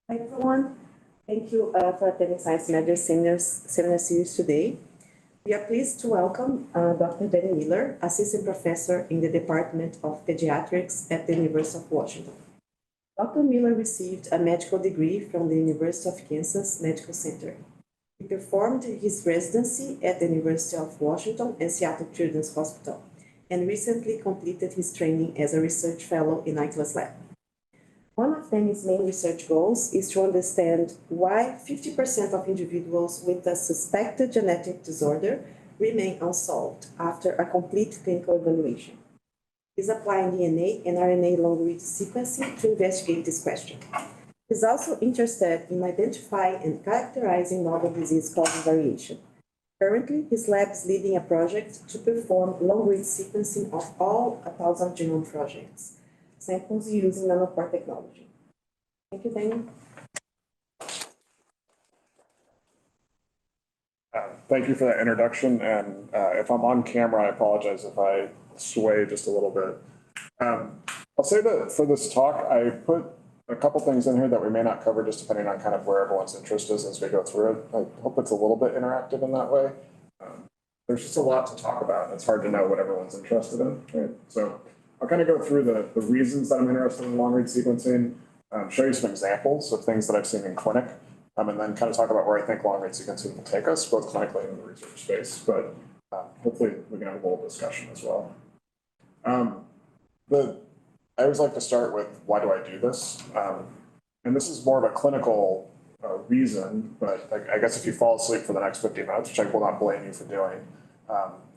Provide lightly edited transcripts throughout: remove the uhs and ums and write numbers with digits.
Hi, everyone. Thank you for attending Science Matters Seminar Series today. We are pleased to welcome Dr. Danny Miller, Assistant Professor in the Department of Pediatrics at the University of Washington. Dr. Miller received a medical degree from the University of Kansas Medical Center. He performed his residency at the University of Washington and Seattle Children's Hospital, and recently completed his training as a research fellow in ICLAS Lab. One of Danny's main research goals is to understand why 50% of individuals with a suspected genetic disorder remain unsolved after a complete clinical evaluation. He's applying DNA and RNA long-read sequencing to investigate this question. He's also interested in identifying and characterizing novel disease-causing variation. Currently, his lab is leading a project to perform long-read sequencing of all 1,000 genome projects. Samples using nanopore technology. Thank you, Danny. Thank you for that introduction. And if I'm on camera, I apologize if I sway just a little bit. I'll say that for this talk, I put a couple things in here that we may not cover just depending on kind of where everyone's interest is as we go through it. I hope it's a little bit interactive in that way. There's just a lot to talk about, and it's hard to know what everyone's interested in, right? So I'll kind of go through the reasons that I'm interested in long-read sequencing, show you some examples of things that I've seen in clinic, and then kind of talk about where I think long-read sequencing will take us, both clinically and in the research space. But hopefully we can have a little discussion as well. I always like to start with, why do I do this? And this is more of a clinical reason, but I guess if you fall asleep for the next 50 minutes, which I will not blame you for doing,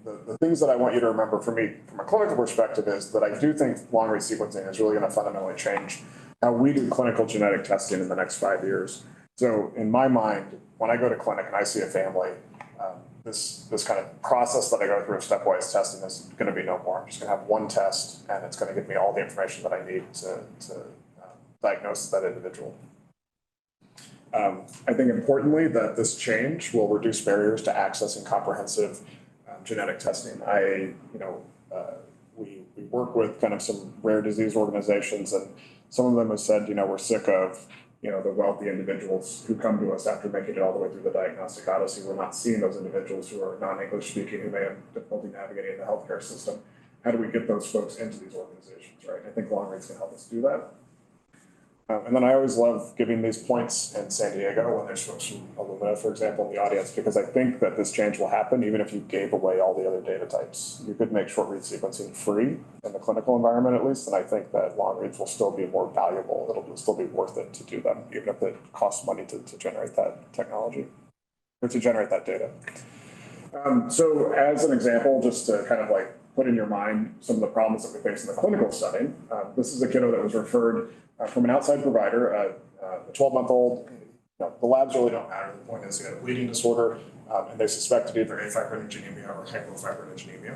the things that I want you to remember for me from a clinical perspective is that I do think long-read sequencing is really going to fundamentally change how we do clinical genetic testing in the next 5 years. So in my mind, when I go to clinic and I see a family, this kind of process that I go through of stepwise testing is going to be no more. I'm just going to have one test, and it's going to give me all the information that I need to diagnose that individual. I think importantly that this change will reduce barriers to accessing comprehensive genetic testing. We work with kind of some rare disease organizations, and some of them have said, we're sick of the wealthy individuals who come to us after making it all the way through the diagnostic odyssey. We're not seeing those individuals who are non-English speaking, who may have difficulty navigating the healthcare system. How do we get those folks into these organizations, right? I think long reads can help us do that. And then I always love giving these points in San Diego when there's folks from Illumina, for example, in the audience, because I think that this change will happen even if you gave away all the other data types. You could make short-read sequencing free in the clinical environment at least, and I think that long reads will still be more valuable. It'll still be worth it to do them, even if it costs money to generate that technology, or to generate that data. So as an example, just to kind of like put in your mind some of the problems that we face in the clinical setting, this is a kiddo that was referred from an outside provider, a 12-month-old. The labs really don't matter. The point is he had a bleeding disorder, and they suspected either afibrinogenemia or hypofibrinogenemia.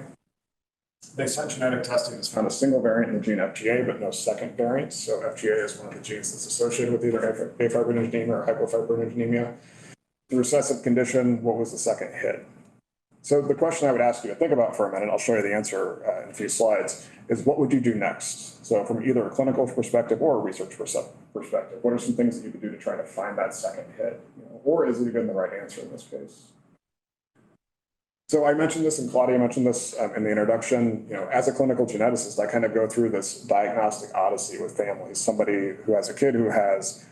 They sent genetic testing that's found a single variant in the gene FGA, but no second variant. So FGA is one of the genes that's associated with either afibrinogenemia or hypofibrinogenemia. The recessive condition, what was the second hit? So the question I would ask you to think about for a minute, I'll show you the answer in a few slides, is what would you do next? So from either a clinical perspective or a research perspective, what are some things that you could do to try to find that second hit? Or is it even the right answer in this case? So I mentioned this, and Claudia mentioned this in the introduction. As a clinical geneticist, I kind of go through this diagnostic odyssey with families. Somebody who has a kid who has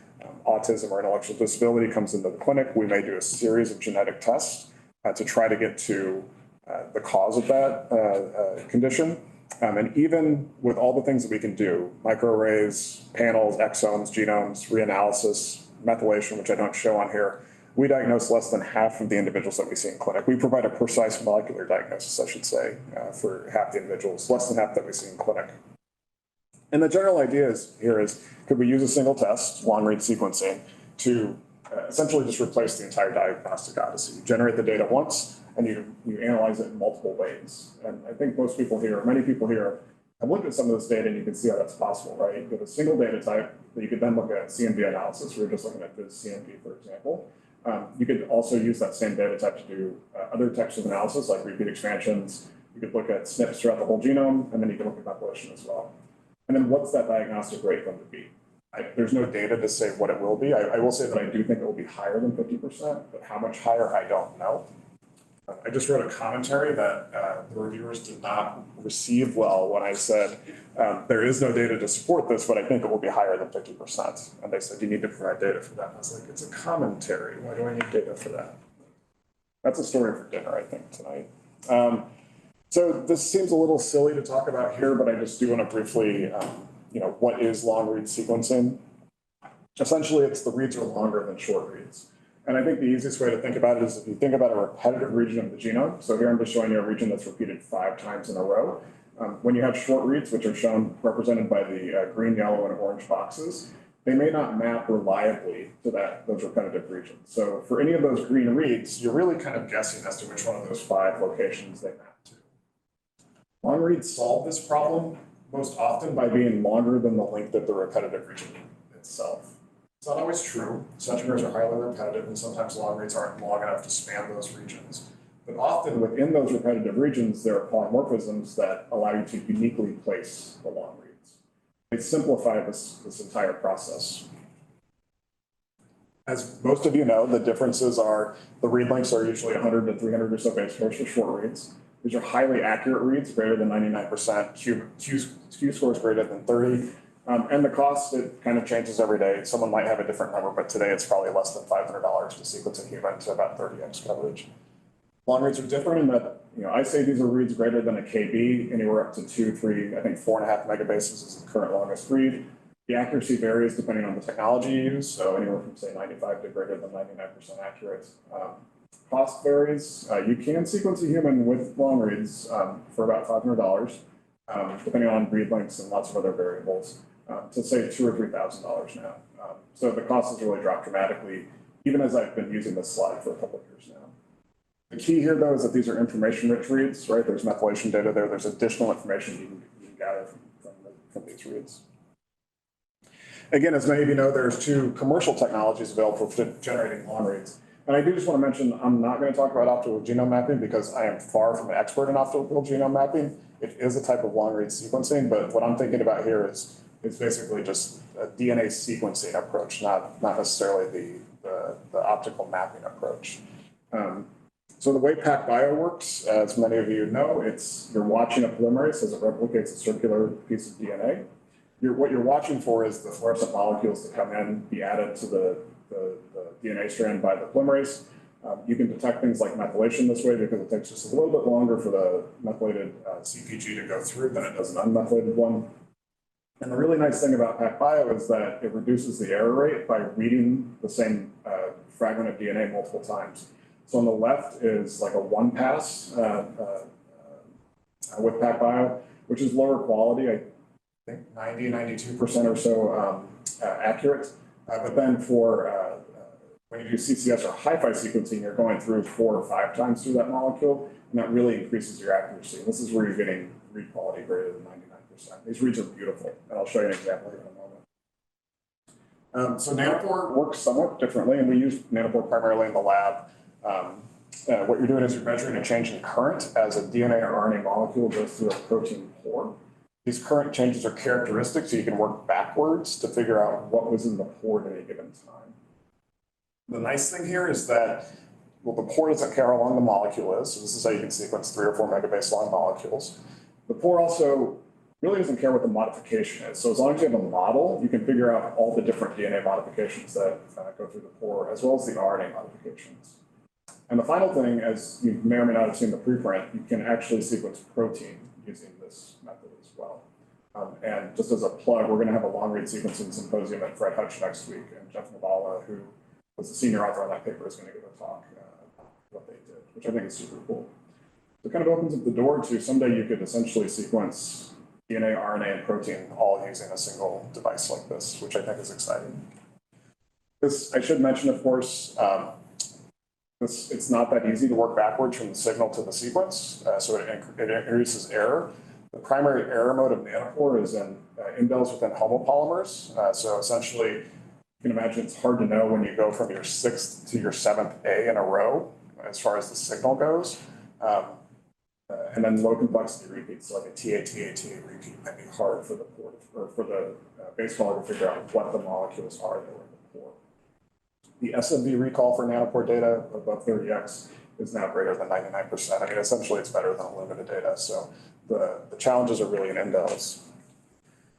autism or intellectual disability comes into the clinic. We may do a series of genetic tests to try to get to the cause of that condition. And even with all the things that we can do, microarrays, panels, exomes, genomes, reanalysis, methylation, which I don't show on here, we diagnose less than half of the individuals that we see in clinic. We provide a precise molecular diagnosis, I should say, for half the individuals, less than half that we see in clinic. And the general idea here is, could we use a single test, long-read sequencing, to essentially just replace the entire diagnostic odyssey? You generate the data once, and you analyze it in multiple ways. And I think most people here, or many people here, have looked at some of this data, and you can see how that's possible, right? You have a single data type that you could then look at CMV analysis. We were just looking at this CMV, for example. You could also use that same data type to do other types of analysis, like repeat expansions. You could look at SNPs throughout the whole genome, and then you can look at methylation as well. And then what's that diagnostic rate going to be? There's no data to say what it will be. I will say that I do think it will be higher than 50%, but how much higher, I don't know. I just wrote a commentary that the reviewers did not receive well when I said, there is no data to support this, but I think it will be higher than 50%. And they said, you need to provide data for that. And I was like, it's a commentary. Why do I need data for that? That's a story for dinner, I think, tonight. So this seems a little silly to talk about here, but I just do want to briefly, what is long read sequencing? Essentially, it's the reads are longer than short reads. And I think the easiest way to think about it is if you think about a repetitive region of the genome. So here I'm just showing you a region that's repeated 5 times in a row. When you have short reads, which are shown represented by the green, yellow, and orange boxes, they may not map reliably to those repetitive regions. So for any of those green reads, you're really kind of guessing as to which one of those 5 locations they map to. Long reads solve this problem most often by being longer than the length of the repetitive region itself. It's not always true. Centromeres are highly repetitive, and sometimes long reads aren't long enough to span those regions. But often within those repetitive regions, there are polymorphisms that allow you to uniquely place the long reads. They simplify this entire process. As most of you know, the differences are the read lengths are usually 100 to 300 or so base pairs for short reads. These are highly accurate reads, greater than 99%, Q scores greater than 30. And the cost, it kind of changes every day. Someone might have a different number, but today it's probably less than $500 to sequence a human to about 30x coverage. Long reads are different in that, I say these are reads greater than a KB, anywhere up to 2, 3, I think 4.5 megabases is the current longest read. The accuracy varies depending on the technology you use, so anywhere from say 95 to greater than 99% accurate. Cost varies. You can sequence a human with long reads for about $500, depending on read lengths and lots of other variables, to say $2,000 or $3,000 now. So the cost has really dropped dramatically, even as I've been using this slide for a couple of years now. The key here, though, is that these are information-rich reads, right? There's methylation data there. There's additional information you can gather from these reads. Again, as many of you know, there's 2 commercial technologies available for generating long reads. And I do just want to mention, I'm not going to talk about optical genome mapping because I am far from an expert in optical genome mapping. It is a type of long read sequencing, but what I'm thinking about here is basically just a DNA sequencing approach, not necessarily the optical mapping approach. So the way PacBio works, as many of you know, you're watching a polymerase as it replicates a circular piece of DNA. What you're watching for is the fluorescent molecules to come in, be added to the DNA strand by the polymerase. You can detect things like methylation this way because it takes just a little bit longer for the methylated CpG to go through than it does an unmethylated one. And the really nice thing about PacBio is that it reduces the error rate by reading the same fragment of DNA multiple times. So on the left is like a 1-pass with PacBio, which is lower quality. I think 92% or so accurate. But then for when you do CCS or hi-fi sequencing, you're going through 4 or 5 times through that molecule, and that really increases your accuracy. And this is where you're getting read quality greater than 99%. These reads are beautiful, and I'll show you an example here in a moment. So nanopore works somewhat differently, and we use nanopore primarily in the lab. What you're doing is you're measuring a change in current as a DNA or RNA molecule goes through a protein pore. These current changes are characteristic, so you can work backwards to figure out what was in the pore at any given time. The nice thing here is that, well, the pore doesn't care how long the molecule is, so this is how you can sequence 3 or 4 megabase long molecules. The pore also really doesn't care what the modification is. So as long as you have a model, you can figure out all the different DNA modifications that go through the pore, as well as the RNA modifications. And the final thing, as you may or may not have seen the preprint, you can actually sequence protein using this method as well. And just as a plug, we're going to have a long-read sequencing symposium at Fred Hutch next week, and Jeff Navala, who was the senior author on that paper, is going to give a talk about what they did, which I think is super cool. So it kind of opens up the door to someday you could essentially sequence DNA, RNA, and protein all using a single device like this, which I think is exciting. This, I should mention, of course, it's not that easy to work backwards from the signal to the sequence, so it increases error. The primary error mode of nanopore is in indels within homopolymers. So essentially, you can imagine it's hard to know when you go from your 6th to your 7th A in a row as far as the signal goes. And then low complexity repeats, so like a TA repeat might be hard for the pore, or for the base caller to figure out what the molecules are that were in the pore. The SMV recall for nanopore data above 30x is now greater than 99%. I mean, essentially it's better than Illumina data. So the challenges are really in indels.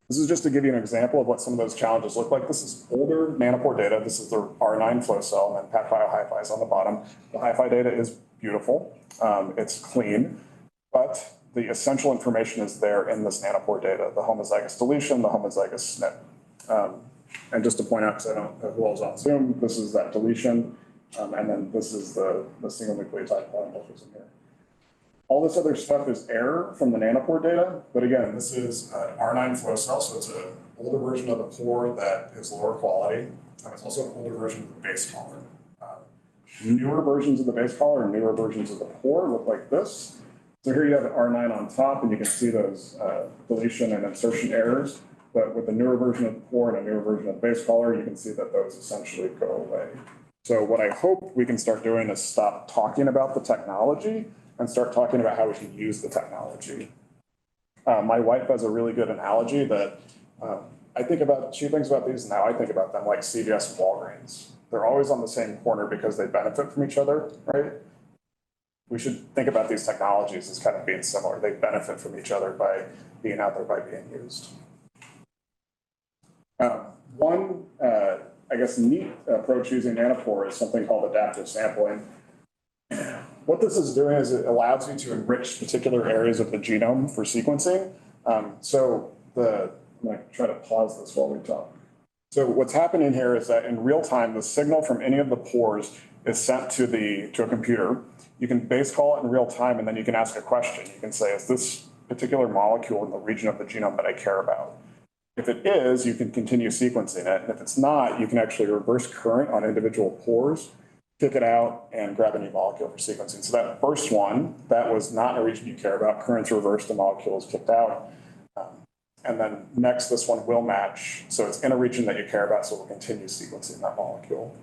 This is just to give you an example of what some of those challenges look like. This is older nanopore data. This is the R9 flow cell, and then PacBio HiFi is on the bottom. The HiFi data is beautiful. It's clean, but the essential information is there in this nanopore data, the homozygous deletion, the homozygous SNP. And just to point out, because I don't know who all's on Zoom, this is that deletion, and then this is the single nucleotide polymorphism here. All this other stuff is error from the nanopore data, but again, this is an R9 flow cell, so it's an older version of the pore that is lower quality. It's also an older version of the base caller. Newer versions of the base caller and newer versions of the pore look like this. So here you have an R9 on top, and you can see those deletion and insertion errors. But with the newer version of the pore and a newer version of the base caller, you can see that those essentially go away. So what I hope we can start doing is stop talking about the technology and start talking about how we can use the technology. My wife has a really good analogy that she thinks about these, and now I think about them like CVS and Walgreens. They're always on the same corner because they benefit from each other, right? We should think about these technologies as kind of being similar. They benefit from each other by being out there, by being used. One, I guess, neat approach using nanopore is something called adaptive sampling. What this is doing is it allows you to enrich particular areas of the genome for sequencing. I'm going to try to pause this while we talk. So what's happening here is that in real time, the signal from any of the pores is sent to a computer. You can base call it in real time, and then you can ask a question. You can say, is this particular molecule in the region of the genome that I care about? If it is, you can continue sequencing it. And if it's not, you can actually reverse current on individual pores, kick it out, and grab a new molecule for sequencing. So that first one, that was not in a region you care about. Current's reversed, the molecule is kicked out. And then next, this one will match. So it's in a region that you care about, so we'll continue sequencing that molecule.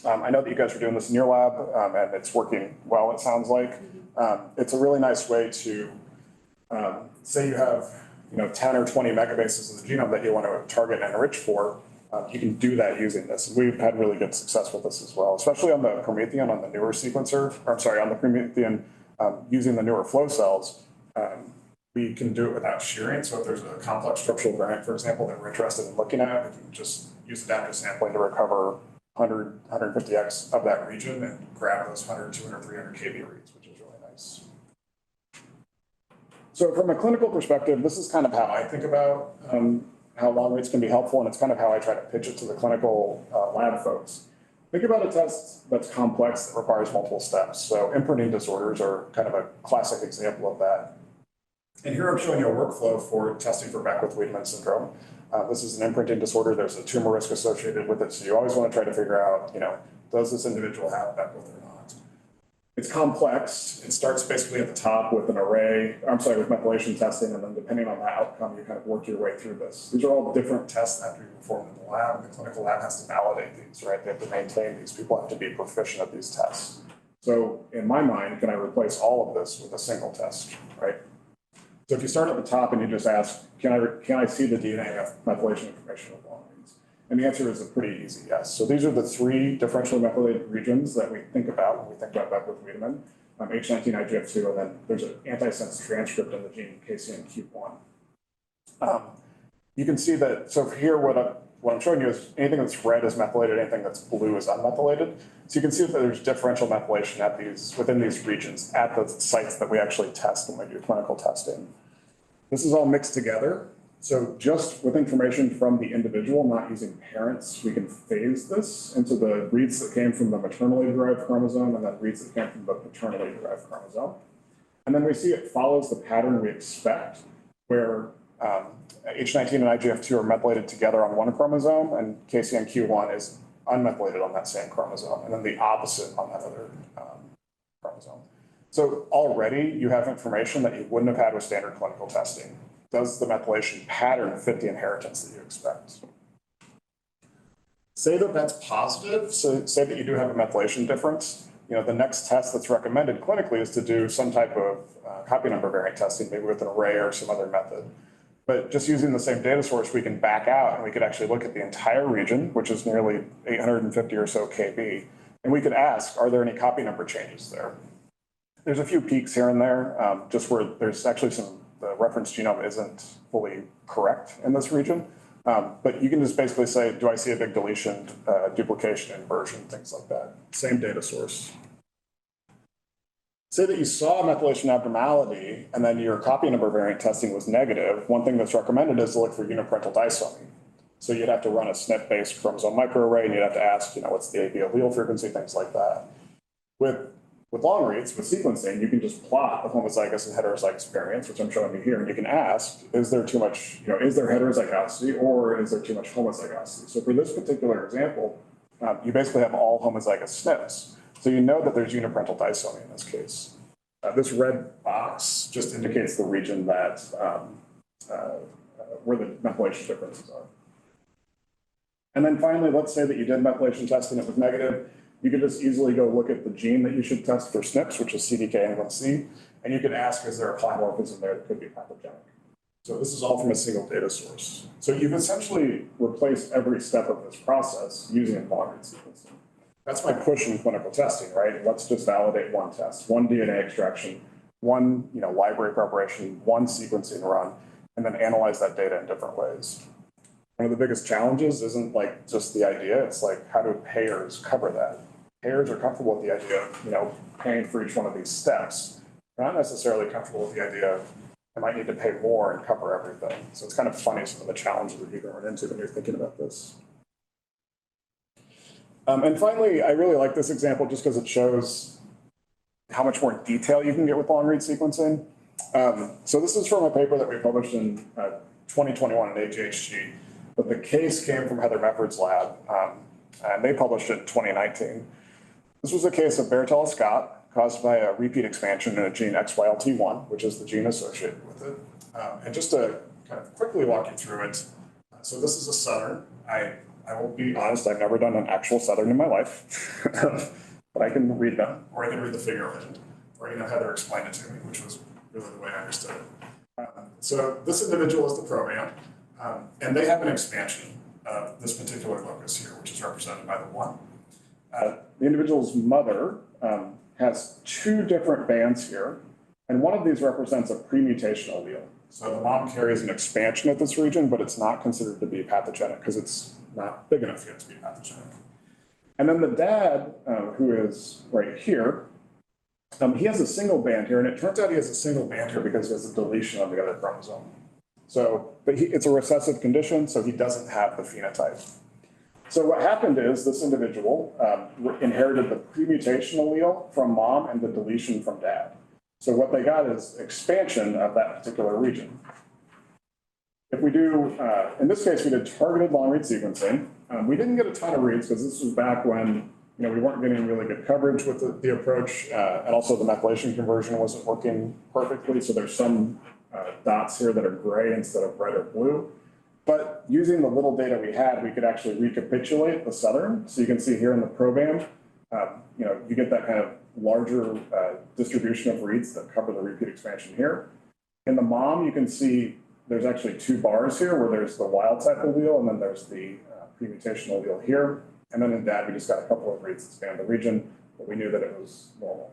I know that you guys are doing this in your lab, and it's working well, it sounds like. It's a really nice way to, say you have 10 or 20 megabases of the genome that you want to target and enrich for, you can do that using this. We've had really good success with this as well, especially on the Promethean, on the newer sequencer, or I'm sorry, on the Promethean, using the newer flow cells. We can do it without shearing. So if there's a complex structural variant, for example, that we're interested in looking at, we can just use adaptive sampling to recover 100, 150x of that region and grab those 100, 200, 300 kb reads, which is really nice. So from a clinical perspective, this is kind of how I think about how long reads can be helpful, and it's kind of how I try to pitch it to the clinical lab folks. Think about a test that's complex, that requires multiple steps. So imprinting disorders are kind of a classic example of that. And here I'm showing you a workflow for testing for Beckwith-Wiedemann syndrome. This is an imprinting disorder. There's a tumor risk associated with it. So you always want to try to figure out, does this individual have Beckwith or not? It's complex. It starts basically at the top with with methylation testing. And then depending on the outcome, you kind of work your way through this. These are all different tests that have to be performed in the lab. And the clinical lab has to validate these, right? They have to maintain these. People have to be proficient at these tests. So in my mind, can I replace all of this with a single test, right? So if you start at the top and you just ask, can I see the DNA methylation information of long reads? And the answer is a pretty easy yes. So these are the three differentially methylated regions that we think about when we think about Beckwith-Wiedemann, H19, IGF2, and then there's an antisense transcript in the gene KCNQ1. You can see that, so here what I'm showing you is anything that's red is methylated, anything that's blue is unmethylated. So you can see that there's differential methylation within these regions at the sites that we actually test when we do clinical testing. This is all mixed together. So just with information from the individual, not using parents, we can phase this into the reads that came from the maternally derived chromosome and then reads that came from the paternally derived chromosome. And then we see it follows the pattern we expect, where H19 and IGF2 are methylated together on one chromosome, and KCNQ1 is unmethylated on that same chromosome, and then the opposite on that other chromosome. So already you have information that you wouldn't have had with standard clinical testing. Does the methylation pattern fit the inheritance that you expect? Say that that's positive, so say that you do have a methylation difference, the next test that's recommended clinically is to do some type of copy number variant testing, maybe with an array or some other method. But just using the same data source, we can back out and we could actually look at the entire region, which is nearly 850 or so KB. And we could ask, are there any copy number changes there? There's a few peaks here and there, just where there's actually the reference genome isn't fully correct in this region. But you can just basically say, do I see a big deletion, duplication, inversion, things like that. Same data source. Say that you saw a methylation abnormality and then your copy number variant testing was negative. One thing that's recommended is to look for uniparental disomy. So you'd have to run a SNP-based chromosome microarray and you'd have to ask, what's the AB allele frequency, things like that. With long reads, with sequencing, you can just plot the homozygous and heterozygous variants, which I'm showing you here, and you can ask, is there too much, is there heterozygosity or is there too much homozygosity? So for this particular example, you basically have all homozygous SNPs. So you know that there's uniparental disomy in this case. This red box just indicates the region that where the methylation differences are. And then finally, let's say that you did methylation testing, it was negative. You could just easily go look at the gene that you should test for SNPs, which is CDKN1C, and you can ask, is there a polymorphism there that could be pathogenic? So this is all from a single data source. So you've essentially replaced every step of this process using long-read sequencing. That's my push in clinical testing, right? Let's just validate one test, one DNA extraction, one library preparation, one sequencing run, and then analyze that data in different ways. One of the biggest challenges isn't like just the idea, it's like how do payers cover that? Payers are comfortable with the idea of paying for each one of these steps. They're not necessarily comfortable with the idea of I might need to pay more and cover everything. So it's kind of funny some of the challenges that you can run into when you're thinking about this. And finally, I really like this example just because it shows how much more detail you can get with long-read sequencing. So this is from a paper that we published in 2021 in AGHG, but the case came from Heather Mefford's lab, and they published it in 2019. This was a case of varicella Scott caused by a repeat expansion in a gene XYLT1, which is the gene associated with it. And just to kind of quickly walk you through it, so this is a southern. I will be honest, I've never done an actual southern in my life, but I can read them, or I can read the figure of it, or Heather explained it to me, which was really the way I understood it. So this individual is the proband, and they have an expansion of this particular locus here, which is represented by the 1. The individual's mother has 2 different bands here, and one of these represents a premutation allele. So the mom carries an expansion of this region, but it's not considered to be pathogenic because it's not big enough yet to be pathogenic. And then the dad, who is right here, he has a single band here, and it turns out he has a single band here because he has a deletion on the other chromosome. So, but it's a recessive condition, so he doesn't have the phenotype. So what happened is this individual inherited the premutation allele from mom and the deletion from dad. So what they got is expansion of that particular region. If we do, in this case, we did targeted long-read sequencing. We didn't get a ton of reads because this was back when we weren't getting really good coverage with the approach, and also the methylation conversion wasn't working perfectly. So there's some dots here that are gray instead of red or blue. But using the little data we had, we could actually recapitulate the southern. So you can see here in the proband, you get that kind of larger distribution of reads that cover the repeat expansion here. In the mom, you can see there's actually 2 bars here where there's the wild type allele and then there's the premutation allele here. And then in dad, we just got a couple of reads that span the region, but we knew that it was normal.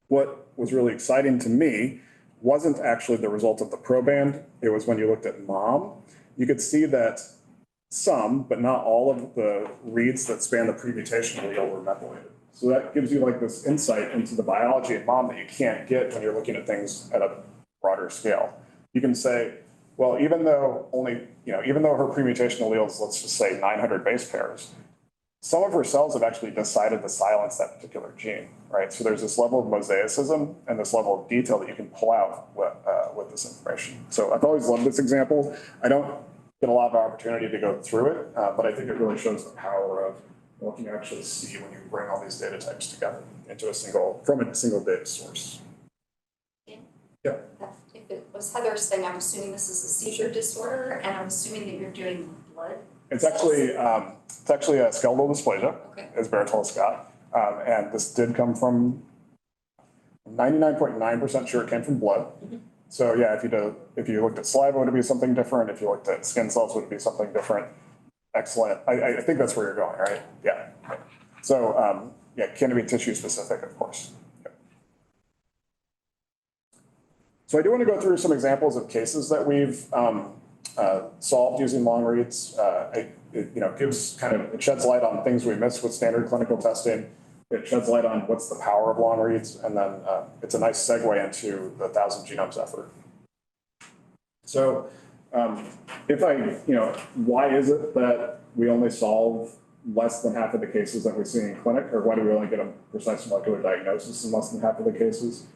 What was really exciting to me wasn't actually the result of the proband. It was when you looked at mom, you could see that some, but not all of the reads that span the premutation allele were methylated. So that gives you like this insight into the biology in mom that you can't get when you're looking at things at a broader scale. You can say, well, even though her premutation alleles, let's just say 900 base pairs, some of her cells have actually decided to silence that particular gene, right? So there's this level of mosaicism and this level of detail that you can pull out with this information. So I've always loved this example. I don't get a lot of opportunity to go through it, but I think it really shows the power of what you actually see when you bring all these data types together into from a single data source. Yeah. If it was Heather's thing, I'm assuming this is a seizure disorder, and I'm assuming that you're doing blood. It's actually a skeletal dysplasia, Okay. is varicella Scott. And this did come from 99.9% sure it came from blood. So yeah, if you looked at saliva, would it be something different? If you looked at skin cells, would it be something different? Excellent. I think that's where you're going, right? Yeah. So yeah, can it be tissue specific, of course. Yep. So I do want to go through some examples of cases that we've solved using long reads. It gives it sheds light on things we miss with standard clinical testing. It sheds light on what's the power of long reads, and then it's a nice segue into the 1,000 genomes effort. So why is it that we only solve less than half of the cases that we see in clinic, or why do we only get a precise molecular diagnosis in less than half of the cases?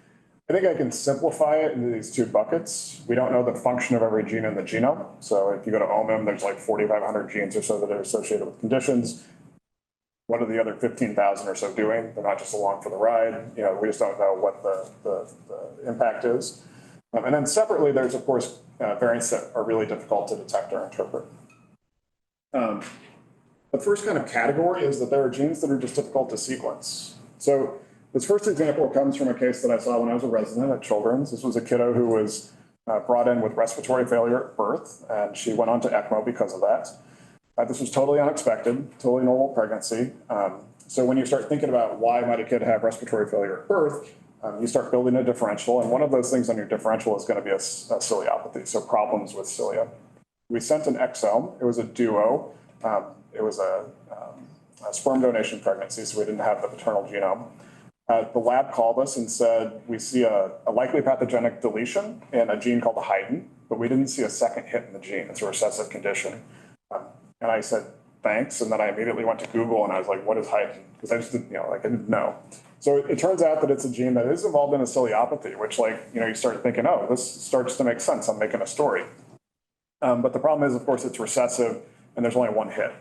I think I can simplify it into these two buckets. We don't know the function of every gene in the genome. So if you go to OMIM, there's like 4,500 genes or so that are associated with conditions. What are the other 15,000 or so doing? They're not just along for the ride. We just don't know what the impact is. And then separately, there's of course variants that are really difficult to detect or interpret. The first kind of category is that there are genes that are just difficult to sequence. So this first example comes from a case that I saw when I was a resident at Children's. This was a kiddo who was brought in with respiratory failure at birth, and she went on to ECMO because of that. This was totally unexpected, totally normal pregnancy. So when you start thinking about why might a kid have respiratory failure at birth, you start building a differential, and one of those things on your differential is going to be a ciliopathy, so problems with cilia. We sent an exome. It was a duo. It was a sperm donation pregnancy, so we didn't have the paternal genome. The lab called us and said, we see a likely pathogenic deletion in a gene called the Haydn, but we didn't see a second hit in the gene. It's a recessive condition. And I said, thanks. And then I immediately went to Google and I was like, what is Haydn? Because I just didn't, I didn't know. So it turns out that it's a gene that is involved in a ciliopathy, which you start thinking, oh, this starts to make sense. I'm making a story. But the problem is, of course, it's recessive and there's only one hit.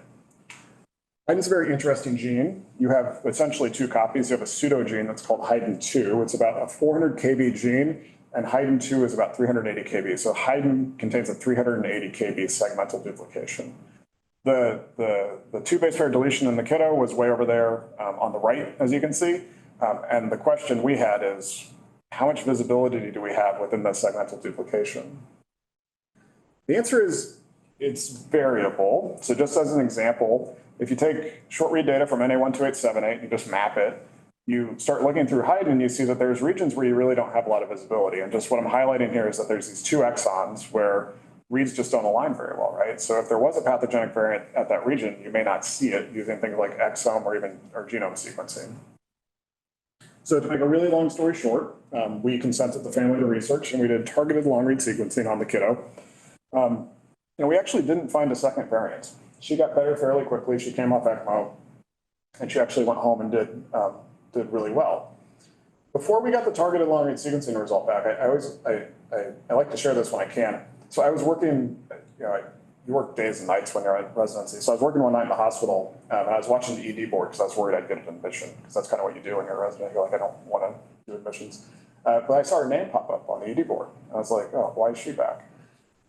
Haydn's a very interesting gene. You have essentially two copies. You have a pseudogene that's called Haydn2. It's about a 400 kb gene, and Haydn2 is about 380 kb. So Haydn contains a 380 kb segmental duplication. The two base pair deletion in the kiddo was way over there on the right, as you can see. And the question we had is, how much visibility do we have within the segmental duplication? The answer is it's variable. So just as an example, if you take short read data from NA12878, you just map it, you start looking through Haydn and you see that there's regions where you really don't have a lot of visibility. And just what I'm highlighting here is that there's these two exons where reads just don't align very well, right? So if there was a pathogenic variant at that region, you may not see it using things like exome or genome sequencing. So to make a really long story short, we consented the family to research and we did targeted long read sequencing on the kiddo. And we actually didn't find a second variant. She got better fairly quickly. She came off ECMO and she actually went home and did really well. Before we got the targeted long read sequencing result back, I like to share this when I can. So I was working, you work days and nights when you're at residency. So I was working one night in the hospital and I was watching the ED board because I was worried I'd get an admission because that's kind of what you do when you're a resident. You're like, I don't want to do admissions. But I saw her name pop up on the ED board. I was like, oh, why is she back?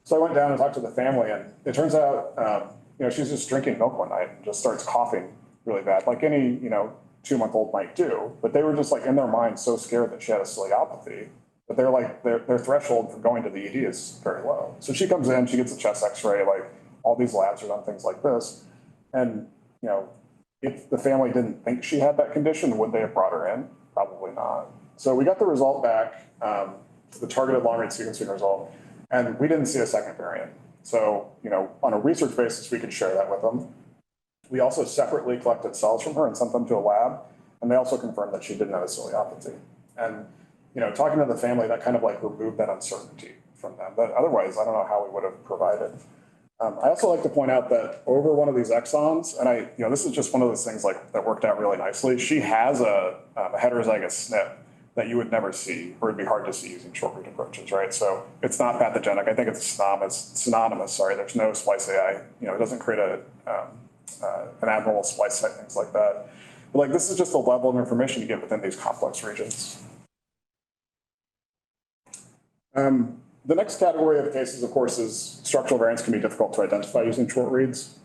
So I went down and talked to the family and it turns out, she's just drinking milk one night and just starts coughing really bad, like any, 2-month-old might do. But they were just like in their mind so scared that she had a ciliopathy. But they're like, their threshold for going to the ED is very low. So she comes in, she gets a chest x-ray, like all these labs are done things like this. And, if the family didn't think she had that condition, would they have brought her in? Probably not. So we got the result back, the targeted long read sequencing result, and we didn't see a second variant. So, on a research basis, we could share that with them. We also separately collected cells from her and sent them to a lab, and they also confirmed that she didn't have a ciliopathy. And talking to the family, that kind of like removed that uncertainty from them. But otherwise, I don't know how we would have provided. I also like to point out that over one of these exons, and this is just one of those things like that worked out really nicely. She has a heterozygous SNP that you would never see, or it'd be hard to see using short read approaches, right? So it's not pathogenic. I think it's synonymous. Sorry, there's no splice AI. It doesn't create an abnormal splice site, things like that. But this is just the level of information you get within these complex regions. The next category of cases, of course, is structural variants can be difficult to identify using short reads.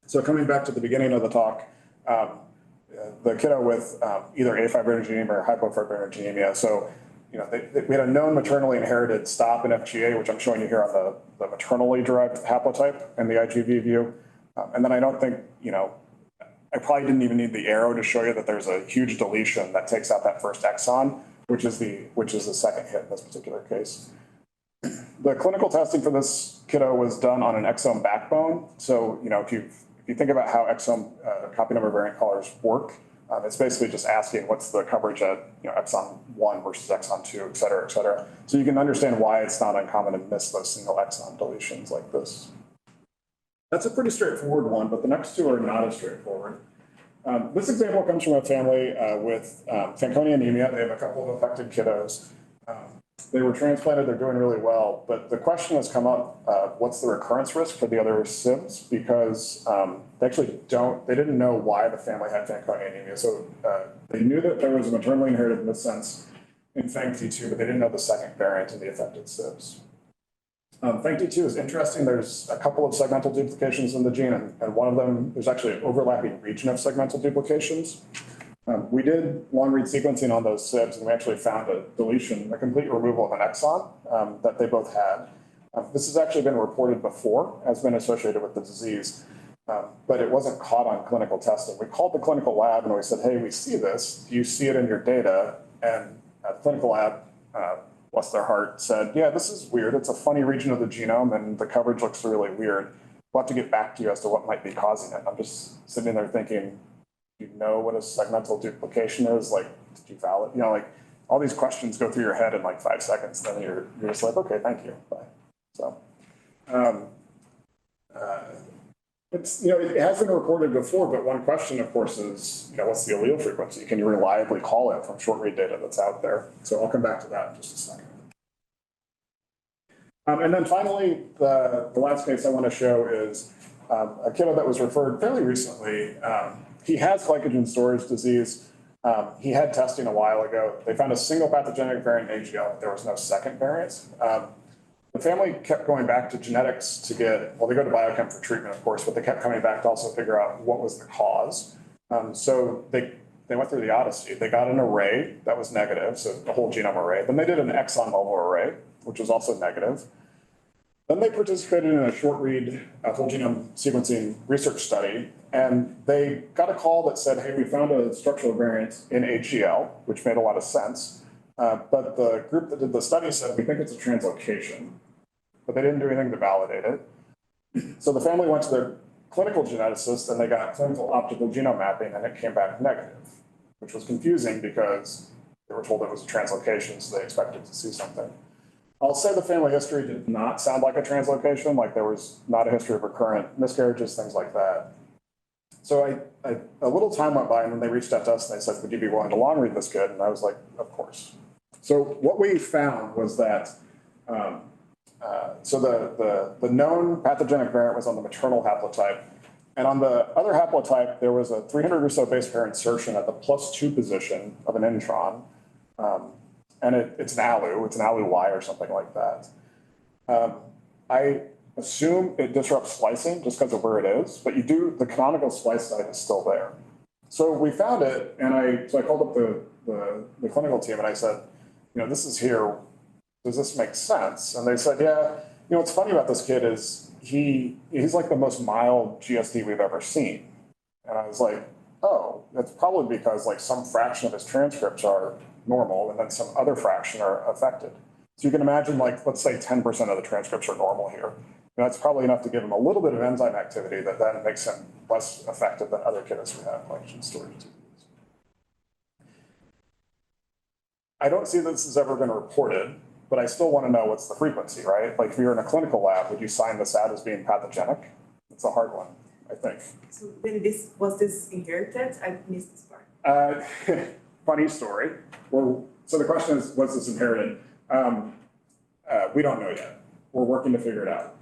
So coming back to the beginning of the talk, the kiddo with either afibrinogenemia or hypofibrinogenemia. So, we had a known maternally inherited stop in FGA, which I'm showing you here on the maternally derived haplotype in the IGV view. And then I don't think, I probably didn't even need the arrow to show you that there's a huge deletion that takes out that first exon, which is the second hit in this particular case. The clinical testing for this kiddo was done on an exome backbone. So, if you think about how exome copy number variant callers work, it's basically just asking what's the coverage at exon 1 versus exon 2, et cetera, et cetera. So you can understand why it's not uncommon to miss those single exon deletions like this. That's a pretty straightforward one, but the next two are not as straightforward. This example comes from a family with Fanconi anemia. They have a couple of affected kiddos. They were transplanted, they're doing really well, but the question has come up, what's the recurrence risk for the other SIBs? Because they didn't know why the family had Fanconi anemia. So they knew that there was a maternally inherited missense in FANCT2, but they didn't know the second variant in the affected SIBs. FANCT2 is interesting. There's a couple of segmental duplications in the gene, and one of them, there's actually an overlapping region of segmental duplications. We did long-read sequencing on those SIBs, and we actually found a deletion, a complete removal of an exon that they both had. This has actually been reported before, has been associated with the disease, but it wasn't caught on clinical testing. We called the clinical lab and we said, hey, we see this. Do you see it in your data? And the clinical lab, bless their heart, said, yeah, this is weird. It's a funny region of the genome, and the coverage looks really weird. We'll have to get back to you as to what might be causing it. I'm just sitting there thinking, do you know what a segmental duplication is? Like, did you validate? Like all these questions go through your head in like 5 seconds. Then you're just like, okay, thank you, bye. So, it's it has been reported before, but one question, of course, is what's the allele frequency? Can you reliably call it from short read data that's out there? So I'll come back to that in just a second. And then finally, the last case I want to show is a kiddo that was referred fairly recently. He has glycogen storage disease. He had testing a while ago. They found a single pathogenic variant AGL. There was no second variant. The family kept going back to genetics to get, well, they go to biochem for treatment, of course, but they kept coming back to also figure out what was the cause. So they went through the odyssey. They got an array that was negative, so a whole genome array. Then they did an exon level array, which was also negative. Then they participated in a short read whole genome sequencing research study, and they got a call that said, hey, we found a structural variant in HGL, which made a lot of sense. But the group that did the study said, we think it's a translocation, but they didn't do anything to validate it. So the family went to their clinical geneticist and they got clinical optical genome mapping, and it came back negative, which was confusing because they were told it was a translocation, so they expected to see something. I'll say the family history did not sound like a translocation, like there was not a history of recurrent miscarriages, things like that. So a little time went by, and then they reached out to us and they said, would you be willing to long read this kid? And I was like, of course. So what we found was that, so the known pathogenic variant was on the maternal haplotype. And on the other haplotype, there was a 300 or so base pair insertion at the +2 position of an intron. And it's an ALU, it's an ALU-Y or something like that. I assume it disrupts splicing just because of where it is, but the canonical splice site is still there. So we found it, and so I called up the clinical team and I said, this is here, does this make sense? And they said, yeah, what's funny about this kid is he's like the most mild GSD we've ever seen. And I was like, oh, that's probably because like some fraction of his transcripts are normal and then some other fraction are affected. So you can imagine, like, let's say 10% of the transcripts are normal here. That's probably enough to give him a little bit of enzyme activity that then makes him less affected than other kiddos who have glycogen storage disease. I don't see that this has ever been reported, but I still want to know what's the frequency, right? Like if you're in a clinical lab, would you sign this out as being pathogenic? It's a hard one, I think. So then was this inherited? I missed this part. Funny story. Well, so the question is, was this inherited? We don't know yet. We're working to figure it out.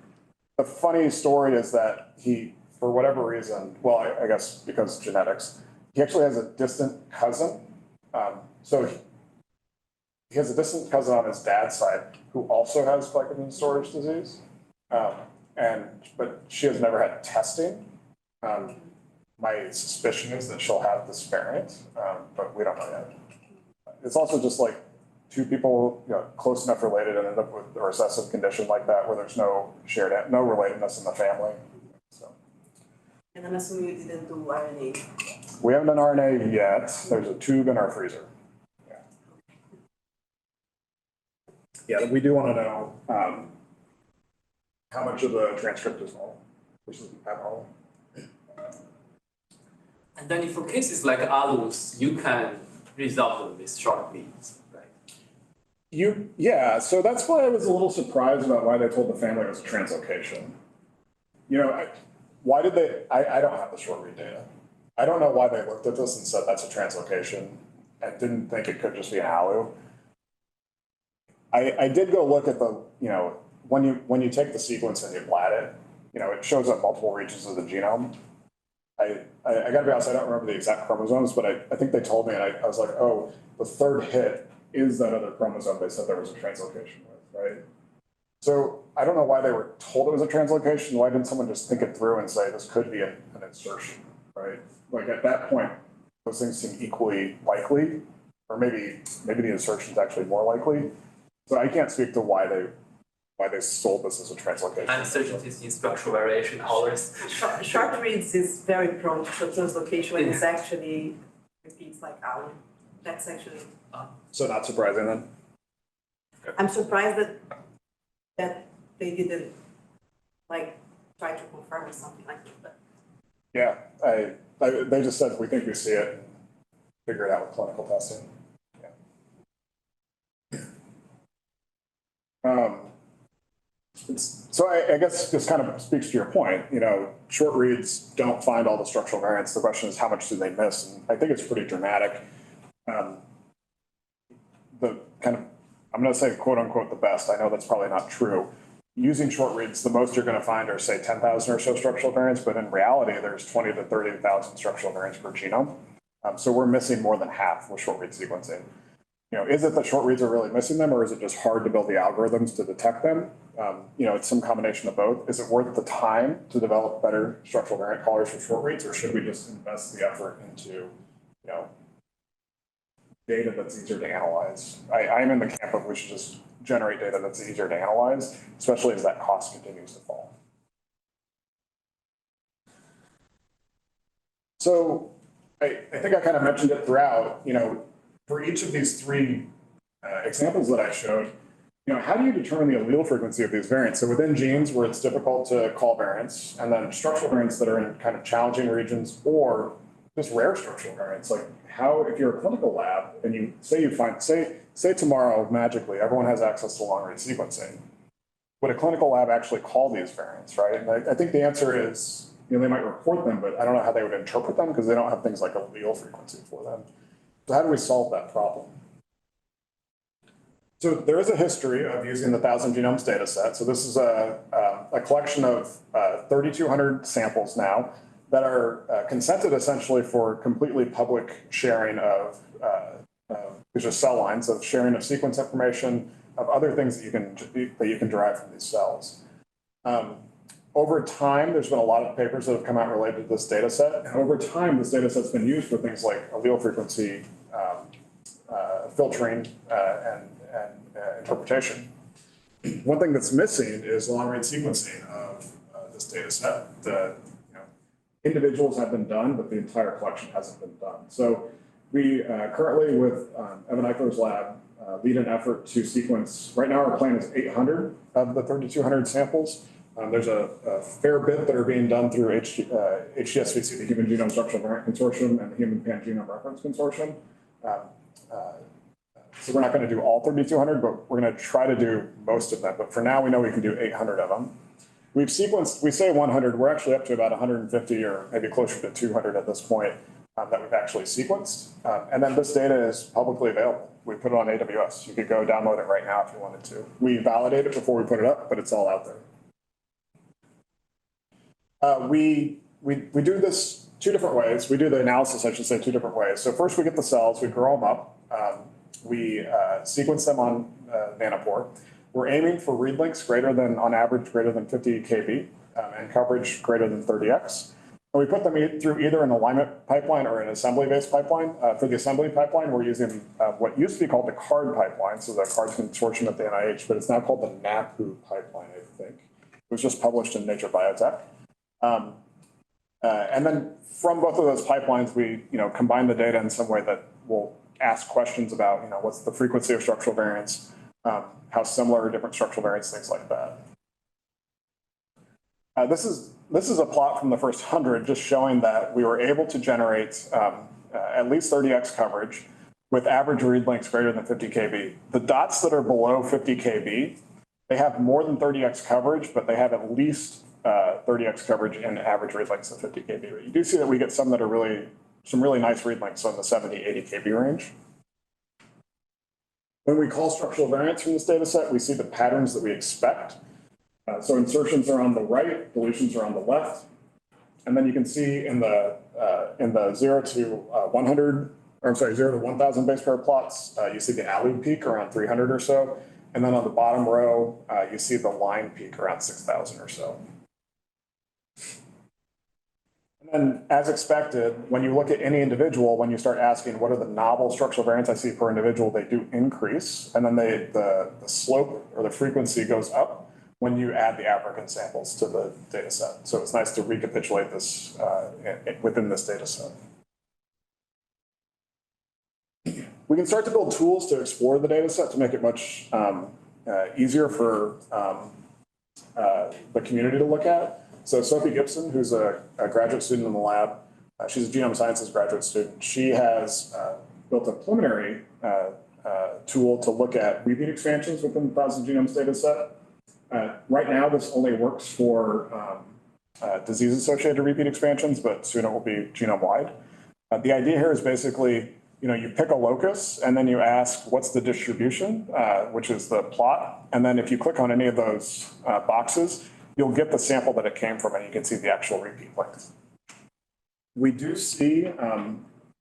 The funny story is that he, for whatever reason, well, I guess because genetics, he actually has a distant cousin. So he has a distant cousin on his dad's side who also has glycogen storage disease. But she has never had testing. my suspicion is that she'll have this variant, but we don't know yet. It's also just like two people, close enough related and end up with a recessive condition like that where there's no relatedness in the family. So. And I'm assuming you didn't do RNA. We haven't done RNA yet. There's a tube in our freezer. Yeah, we do want to know how much of the transcript is normal versus abnormal. And then for cases like others, you can resolve them with short reads, right? Yeah, so that's why I was a little surprised about why they told the family it was a translocation. Why did they, I don't have the short read data. I don't know why they looked at this and said that's a translocation and didn't think it could just be an ALU. I did go look at the, when you take the sequence and you blot it, it shows up multiple regions of the genome. I gotta be honest, I don't remember the exact chromosomes, but I think they told me, and I was like, oh, the third hit is that other chromosome they said there was a translocation with, right? So I don't know why they were told it was a translocation. Why didn't someone just think it through and say this could be an insertion, right? Like at that point, those things seem equally likely, or maybe the insertion is actually more likely. So I can't speak to why they sold this as a translocation. Uncertainties in structural variation always. Short reads is very prone to translocation when it's actually repeats like owl. That's actually. So not surprising then? I'm surprised that they didn't try to confirm or something like that. Yeah, they just said we think we see it, figure it out with clinical testing. Yeah. So I guess this kind of speaks to your point. Short reads don't find all the structural variants. The question is how much do they miss? And I think it's pretty dramatic. I'm going to say quote unquote the best. I know that's probably not true. Using short reads, the most you're going to find are say 10,000 or so structural variants, but in reality, there's 20 to 30,000 structural variants per genome. So we're missing more than half with short read sequencing. Is it that short reads are really missing them, or is it just hard to build the algorithms to detect them? It's some combination of both. Is it worth the time to develop better structural variant callers for short reads, or should we just invest the effort into, data that's easier to analyze? I'm in the camp of we should just generate data that's easier to analyze, especially as that cost continues to fall. So I think I kind of mentioned it throughout, for each of these three examples that I showed, how do you determine the allele frequency of these variants? So within genes where it's difficult to call variants, and then structural variants that are in kind of challenging regions, or just rare structural variants, like how, if you're a clinical lab and you find, say tomorrow magically everyone has access to long read sequencing, would a clinical lab actually call these variants, right? And I think the answer is, they might report them, but I don't know how they would interpret them because they don't have things like allele frequency for them. So how do we solve that problem? So there is a history of using the 1,000 genomes data set. So this is a collection of 3,200 samples now that are consented essentially for completely public sharing of there's just cell lines of sharing of sequence information, of other things that you can derive from these cells. Over time, there's been a lot of papers that have come out related to this data set. And over time, this data set's been used for things like allele frequency filtering and interpretation. One thing that's missing is long-read sequencing of this data set. The individuals have been done, but the entire collection hasn't been done. So we currently, with Evan Eichler's lab, lead an effort to sequence. Right now, our plan is 800 of the 3,200 samples. There's a fair bit that are being done through HGSVC, the Human Genome Structural Variant Consortium, and the Human Pan-Genome Reference Consortium. So we're not going to do all 3,200, but we're going to try to do most of them. But for now, we know we can do 800 of them. We've sequenced, we say 100, we're actually up to about 150 or maybe closer to 200 at this point that we've actually sequenced. And then this data is publicly available. We put it on AWS. You could go download it right now if you wanted to. We validate it before we put it up, but it's all out there. We do this two different ways. We do the analysis, I should say, two different ways. So first we get the cells, we grow them up. We sequence them on nanopore. We're aiming for read lengths greater than, on average, greater than 50 kb and coverage greater than 30x. And we put them through either an alignment pipeline or an assembly-based pipeline. For the assembly pipeline, we're using what used to be called the CARD pipeline, so the CARD Consortium at the NIH, but it's now called the NAPU pipeline, I think. It was just published in Nature Biotech. And then from both of those pipelines, we combine the data in some way that will ask questions about what's the frequency of structural variants, how similar are different structural variants, things like that. This is a plot from the first 100 just showing that we were able to generate at least 30x coverage with average read lengths greater than 50 kb. The dots that are below 50 kb, they have more than 30x coverage, but they have at least 30x coverage in average read lengths of 50 kb. But you do see that we get some that are some really nice read lengths on the 70, 80 kb range. When we call structural variants from this data set, we see the patterns that we expect. So insertions are on the right, deletions are on the left. And then you can see in the 0 to 100, or I'm sorry, 0 to 1,000 base pair plots, you see the ALU peak around 300 or so. And then on the bottom row, you see the line peak around 6,000 or so. And then, as expected, when you look at any individual, when you start asking what are the novel structural variants I see per individual, they do increase. And then the slope or the frequency goes up when you add the African samples to the data set. So it's nice to recapitulate this within this data set. We can start to build tools to explore the data set to make it much easier for the community to look at. So Sophie Gibson, who's a graduate student in the lab, she's a genome sciences graduate student. She has built a preliminary tool to look at repeat expansions within the 1,000 genomes data set. Right now, this only works for disease-associated repeat expansions, but soon it will be genome-wide. The idea here is basically, you pick a locus and then you ask what's the distribution, which is the plot. And then if you click on any of those boxes, you'll get the sample that it came from and you can see the actual repeat length. We do see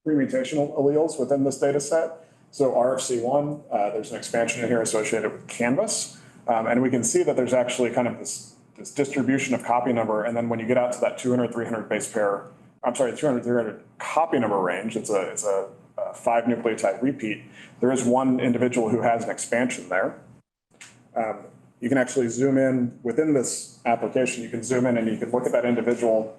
pre-mutational alleles within this data set. So RFC1, there's an expansion in here associated with Canvas. And we can see that there's actually kind of this distribution of copy number. And then when you get out to that 200, 300 base pair, 200, 300 copy number range, it's a 5 nucleotide repeat. There is one individual who has an expansion there. You can actually zoom in within this application. You can zoom in and you can look at that individual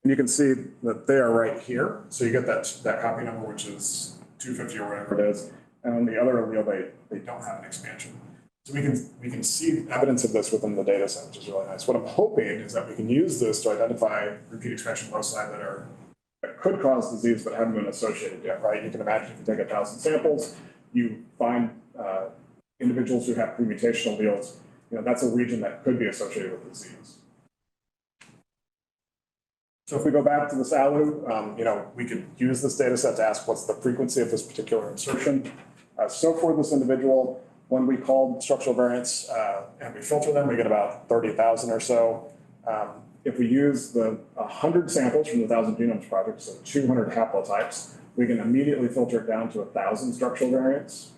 and you can see that they are right here. So you get that copy number, which is 250 or whatever it is. And on the other allele, they don't have an expansion. So we can see evidence of this within the data set, which is really nice. What I'm hoping is that we can use this to identify repeat expansion loci that could cause disease but haven't been associated yet, right? You can imagine if you take 1,000 samples, you find individuals who have pre-mutational alleles, that's a region that could be associated with disease. So if we go back to this ALU, we could use this data set to ask what's the frequency of this particular insertion. So for this individual, when we call structural variants and we filter them, we get about 30,000 or so. If we use the 100 samples from the 1,000 Genomes project, so 200 haplotypes, we can immediately filter it down to 1,000 structural variants.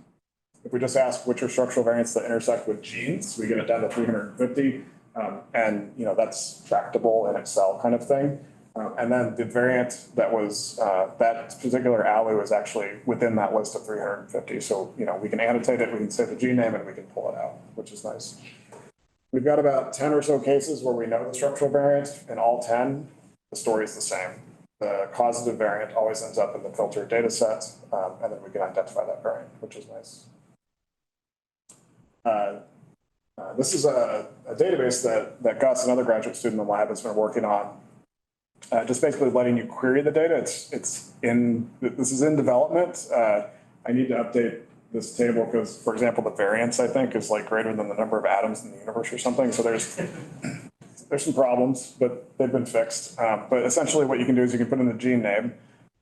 If we just ask which are structural variants that intersect with genes, we get it down to 350, and that's tractable in Excel kind of thing. And then the variant that was that particular ALU is actually within that list of 350. So we can annotate it, we can say the gene name, and we can pull it out, which is nice. We've got about 10 or so cases where we know the structural variant. In all 10, the story is the same. The causative variant always ends up in the filtered data set, and then we can identify that variant, which is nice. This is a database that Gus, another graduate student in the lab, has been working on. Just basically letting you query the data. This is in development. I need to update this table because, for example, the variance, I think, is like greater than the number of atoms in the universe or something. So there's some problems, but they've been fixed. But essentially what you can do is you can put in the gene name,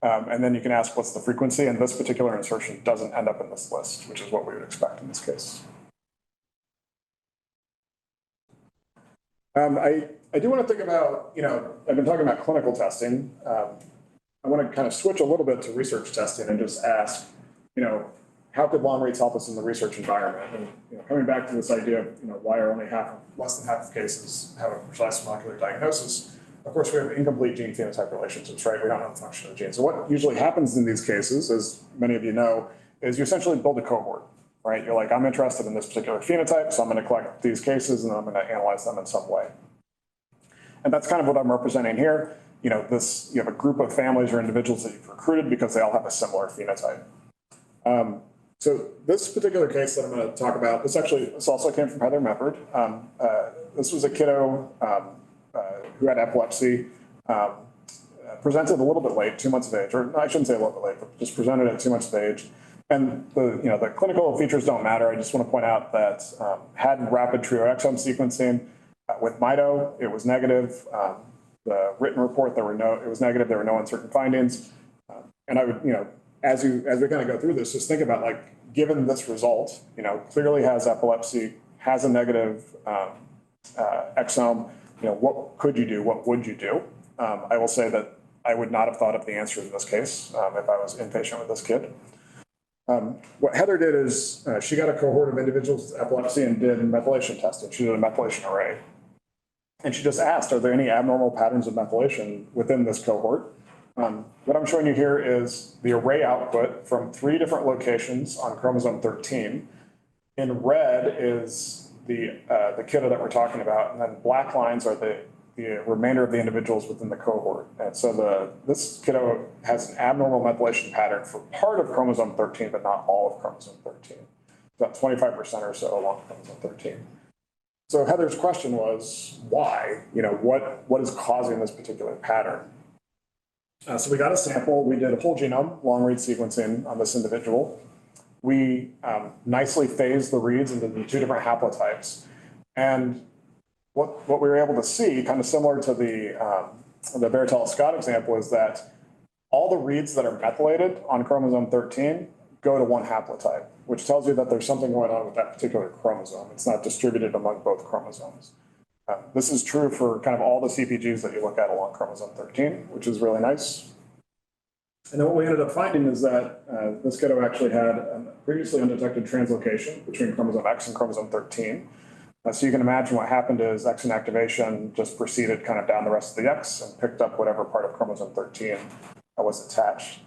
and then you can ask what's the frequency, and this particular insertion doesn't end up in this list, which is what we would expect in this case. I do want to think about, I've been talking about clinical testing. I want to kind of switch a little bit to research testing and just ask, how could long reads help us in the research environment? And coming back to this idea of, why are only less than half of cases have a precise molecular diagnosis? of course, we have incomplete gene phenotype relationships, right? We don't know the function of the gene. So what usually happens in these cases, as many of you know, is you essentially build a cohort, right? You're like, I'm interested in this particular phenotype, so I'm going to collect these cases and I'm going to analyze them in some way. And that's kind of what I'm representing here. You know, you have a group of families or individuals that you've recruited because they all have a similar phenotype. So this particular case that I'm going to talk about, this also came from Heather Mefford. This was a kiddo who had epilepsy, presented a little bit late, 2 months of age, or no, I shouldn't say a little bit late, but just presented at 2 months of age. And the clinical features don't matter. I just want to point out that had rapid trio exome sequencing with MITO, it was negative. The written report, it was negative. There were no uncertain findings. And I would, as we kind of go through this, just think about, like, given this result, clearly has epilepsy, has a negative exome, what could you do? What would you do? I will say that I would not have thought of the answer to this case if I was inpatient with this kid. What Heather did is she got a cohort of individuals with epilepsy and did methylation testing. She did a methylation array. And she just asked, are there any abnormal patterns of methylation within this cohort? What I'm showing you here is the array output from 3 different locations on chromosome 13. In red is the kiddo that we're talking about, and then black lines are the remainder of the individuals within the cohort. And so this kiddo has an abnormal methylation pattern for part of chromosome 13, but not all of chromosome 13. About 25% or so along chromosome 13. So Heather's question was, why? What is causing this particular pattern? So we got a sample. We did a whole genome long-read sequencing on this individual. We nicely phased the reads into the 2 different haplotypes. And what we were able to see, kind of similar to the Baratella-Scott example, is that all the reads that are methylated on chromosome 13 go to one haplotype, which tells you that there's something going on with that particular chromosome. It's not distributed among both chromosomes. This is true for kind of all the CPGs that you look at along chromosome 13, which is really nice. And then what we ended up finding is that this kiddo actually had a previously undetected translocation between chromosome X and chromosome 13. So you can imagine what happened is X inactivation just proceeded kind of down the rest of the X and picked up whatever part of chromosome 13 was attached.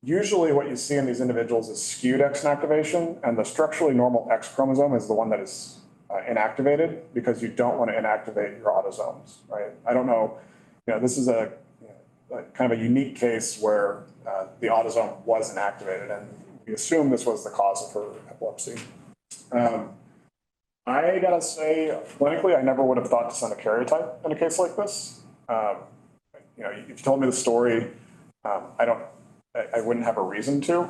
Usually what you see in these individuals is skewed X inactivation, and the structurally normal X chromosome is the one that is inactivated, because you don't want to inactivate your autosomes, right? I don't know, this is a kind of a unique case where the autosome was inactivated, and we assume this was the cause of her epilepsy. I gotta say, clinically, I never would have thought to send a karyotype in a case like this. If you told me the story, I wouldn't have a reason to,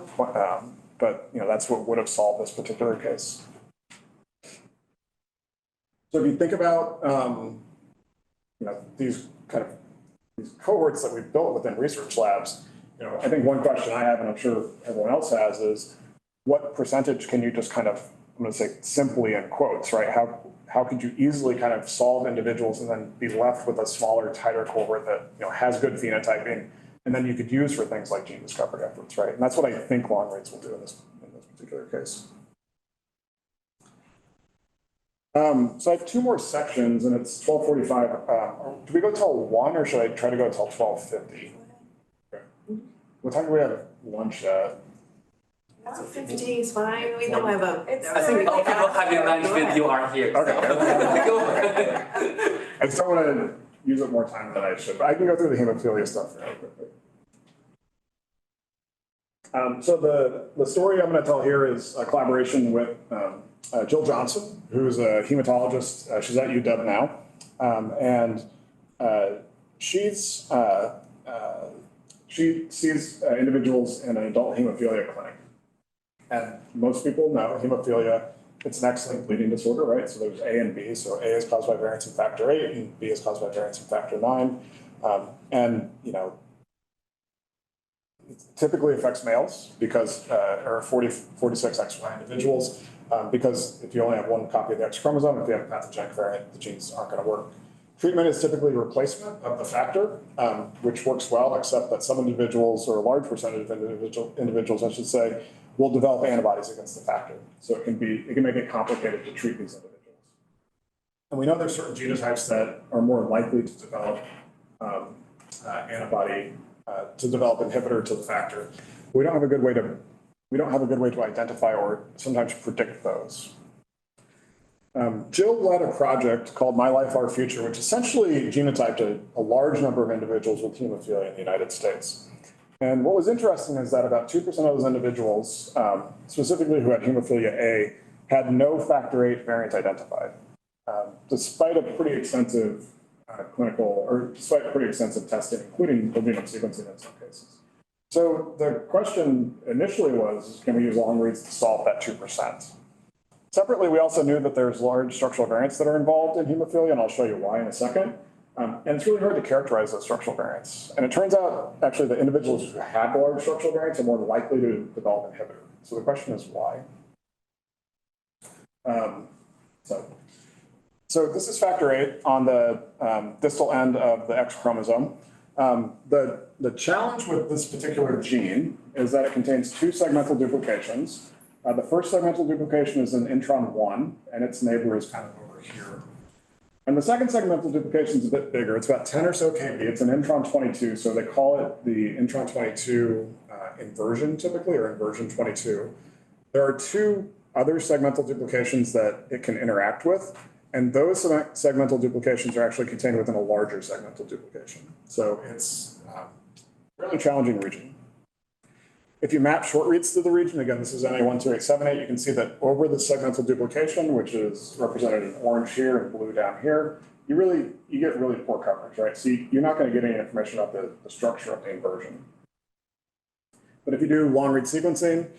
but that's what would have solved this particular case. So if you think about these cohorts that we've built within research labs, I think one question I have, and I'm sure everyone else has, is what percentage can you just kind of, I'm going to say simply in quotes, right? How could you easily kind of solve individuals and then be left with a smaller, tighter cohort that has good phenotyping, and then you could use for things like gene discovery efforts, right? And that's what I think long reads will do in this particular case. So I have 2 more sections, and it's 12:45. Do we go till 1, or should I try to go till 12:50? Okay. What time do we have lunch at? 15 is fine. We don't have a. I think all people having lunch with you are here. Okay. I just don't want to use up more time than I should, but I can go through the hemophilia stuff really quickly. So the story I'm going to tell here is a collaboration with Jill Johnson, who's a hematologist. She's at UW now, and she sees individuals in an adult hemophilia clinic. And most people know hemophilia, it's an X-linked bleeding disorder, right? So there's A and B. So A is caused by variants in factor 8, and B is caused by variants in factor 9. It typically affects males because, or 46 XY individuals, because if you only have one copy of the X chromosome, if you have a pathogenic variant, the genes aren't going to work. Treatment is typically replacement of the factor, which works well, except that some individuals, or a large percentage of individuals, I should say, will develop antibodies against the factor. So it can make it complicated to treat these individuals. And we know there's certain genotypes that are more likely to develop antibody to develop inhibitor to the factor. We don't have a good way to identify or sometimes predict those. Jill led a project called My Life, Our Future, which essentially genotyped a large number of individuals with hemophilia in the United States. And what was interesting is that about 2% of those individuals, specifically who had hemophilia A, had no factor VIII variant identified, despite a pretty extensive despite pretty extensive testing, including whole genome sequencing in some cases. So the question initially was, can we use long reads to solve that 2%? Separately, we also knew that there's large structural variants that are involved in hemophilia, and I'll show you why in a second. And it's really hard to characterize those structural variants. And it turns out, actually, the individuals who have large structural variants are more likely to develop inhibitor. So the question is why? So this is factor VIII on the distal end of the X chromosome. The challenge with this particular gene is that it contains two segmental duplications. The first segmental duplication is in intron 1, and its neighbor is kind of over here. And the second segmental duplication is a bit bigger. It's about 10 or so kb. It's an intron 22, so they call it the intron 22 inversion typically, or inversion 22. There are two other segmental duplications that it can interact with, and those segmental duplications are actually contained within a larger segmental duplication. So it's a really challenging region. If you map short reads to the region, again, this is NA12878, you can see that over the segmental duplication, which is represented in orange here and blue down here, you get really poor coverage, right? So you're not going to get any information about the structure of the inversion. But if you do long read sequencing,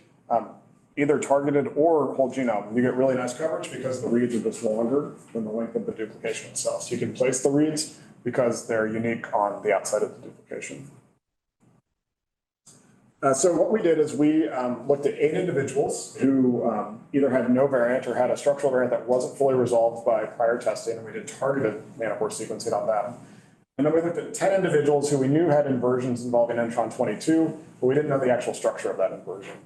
either targeted or whole genome, you get really nice coverage because the reads are just longer than the length of the duplication itself. So you can place the reads because they're unique on the outside of the duplication. So what we did is we looked at 8 individuals who either had no variant or had a structural variant that wasn't fully resolved by prior testing, and we did targeted nanopore sequencing on them. And then we looked at 10 individuals who we knew had inversions involving intron 22, but we didn't know the actual structure of that inversion.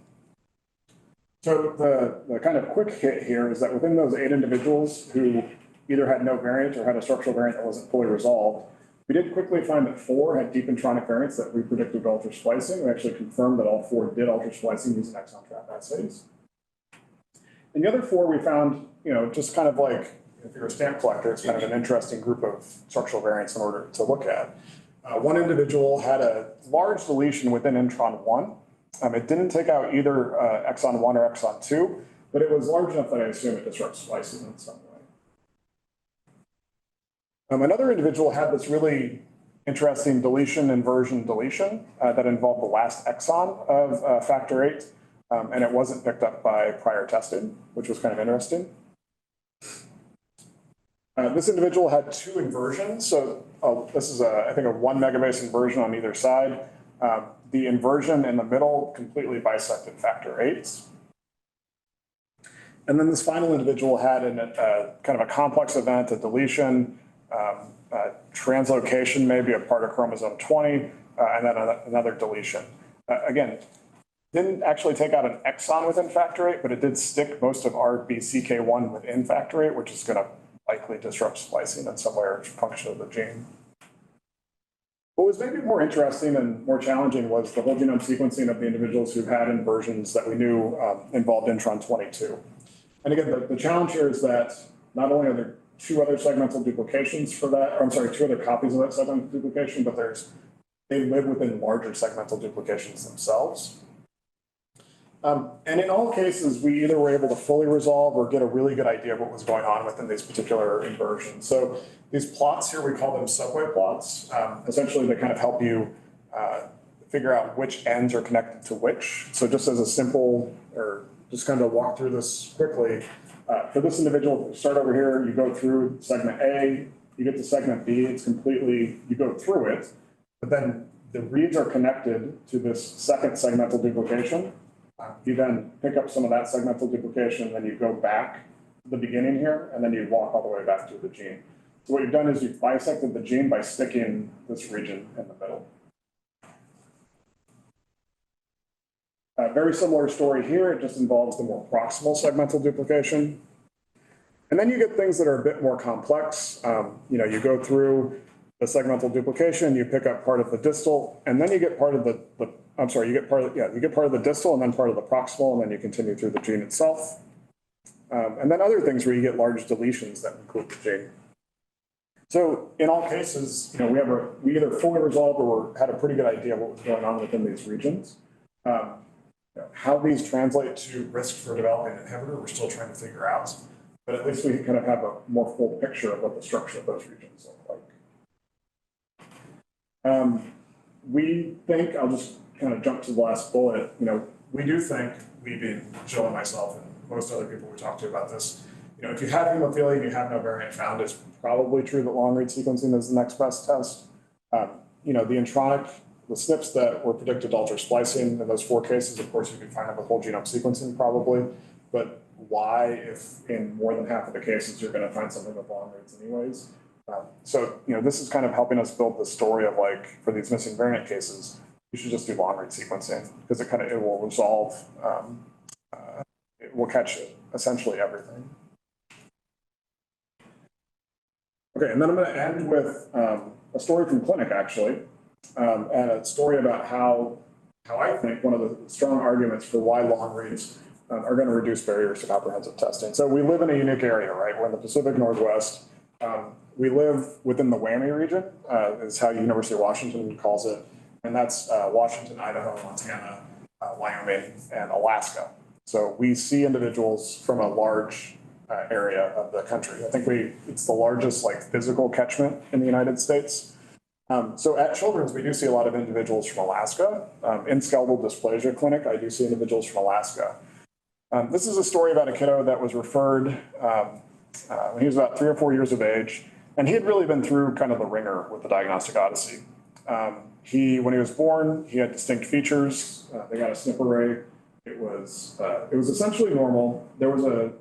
So the kind of quick hit here is that within those 8 individuals who either had no variant or had a structural variant that wasn't fully resolved, we did quickly find that 4 had deep intronic variants that we predicted ultra-splicing. We actually confirmed that all 4 did ultra-splicing using exon trap assays. And the other 4 we found, just kind of like, if you're a stamp collector, it's kind of an interesting group of structural variants in order to look at. One individual had a large deletion within intron 1. It didn't take out either exon 1 or exon 2, but it was large enough that I assume it disrupts splicing in some way. Another individual had this really interesting deletion, inversion, deletion that involved the last exon of factor VIII, and it wasn't picked up by prior testing, which was kind of interesting. This individual had 2 inversions, so this is, I think, a 1 megabase inversion on either side. The inversion in the middle completely bisected factor VIII. And then this final individual had kind of a complex event, a deletion, translocation, maybe a part of chromosome 20, and then another deletion. Again, didn't actually take out an exon within factor VIII, but it did stick most of RBCK1 within factor VIII, which is going to likely disrupt splicing in some way or function of the gene. What was maybe more interesting and more challenging was the whole genome sequencing of the individuals who had inversions that we knew involved intron 22. And again, the challenge here is that not only are there 2 other segmental duplications for that, or I'm sorry, 2 other copies of that segmental duplication, but they live within larger segmental duplications themselves. And in all cases, we either were able to fully resolve or get a really good idea of what was going on within these particular inversions. So these plots here, we call them subway plots. Essentially, they kind of help you figure out which ends are connected to which. So just as a simple, or just kind of walk through this quickly, for this individual, start over here, you go through segment A, you get to segment B, it's completely, you go through it, but then the reads are connected to this second segmental duplication. You then pick up some of that segmental duplication, and then you go back to the beginning here, and then you walk all the way back to the gene. So what you've done is you've bisected the gene by sticking this region in the middle. Very similar story here, it just involves the more proximal segmental duplication. And then you get things that are a bit more complex. You go through, the segmental duplication, you pick up part of the distal, and then you get part of you get part of the distal and then part of the proximal, and then you continue through the gene itself. And then other things where you get large deletions that include the gene. So in all cases, we either fully resolved or had a pretty good idea of what was going on within these regions. How these translate to risk for developing an inhibitor, we're still trying to figure out. But at least we kind of have a more full picture of what the structure of those regions look like. We think, I'll just kind of jump to the last bullet, we do think, we being Jill and myself and most other people we talk to about this, if you have hemophilia and you have no variant found, it's probably true that long-read sequencing is the next best test. The intronic, the SNPs that were predicted to alter splicing in those 4 cases, of course, you could find them with whole genome sequencing probably, but why, if in more than half of the cases you're going to find something with long reads anyways? So this is kind of helping us build the story of for these missing variant cases, you should just do long read sequencing because it will resolve, it will catch essentially everything. Okay, and then I'm going to end with a story from clinic actually, and a story about how I think one of the strong arguments for why long reads are going to reduce barriers to comprehensive testing. So we live in a unique area, right? We're in the Pacific Northwest. We live within the WWAMI region, is how University of Washington calls it. And that's Washington, Idaho, Montana, Wyoming, and Alaska. So we see individuals from a large area of the country. I think it's the largest physical catchment in the United States. So at Children's, we do see a lot of individuals from Alaska. In skeletal dysplasia clinic, I do see individuals from Alaska. This is a story about a kiddo that was referred when he was about 3 or 4 years of age, and he had really been through kind of the ringer with the diagnostic odyssey. When he was born, he had distinct features. They got a SNP array. It was essentially normal. There was a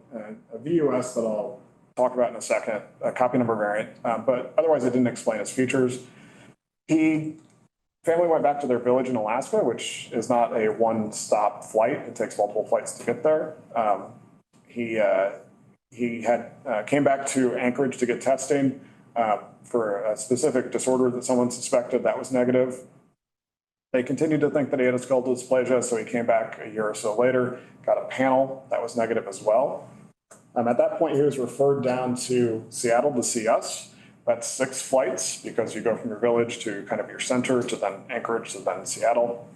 VUS that I'll talk about in a second, a copy number variant, but otherwise it didn't explain his features. Family went back to their village in Alaska, which is not a one-stop flight. It takes multiple flights to get there. He came back to Anchorage to get testing for a specific disorder that someone suspected that was negative. They continued to think that he had a skeletal dysplasia, so he came back a year or so later, got a panel that was negative as well. At that point, he was referred down to Seattle to see us. That's 6 flights because you go from your village to kind of your center to then Anchorage to then Seattle.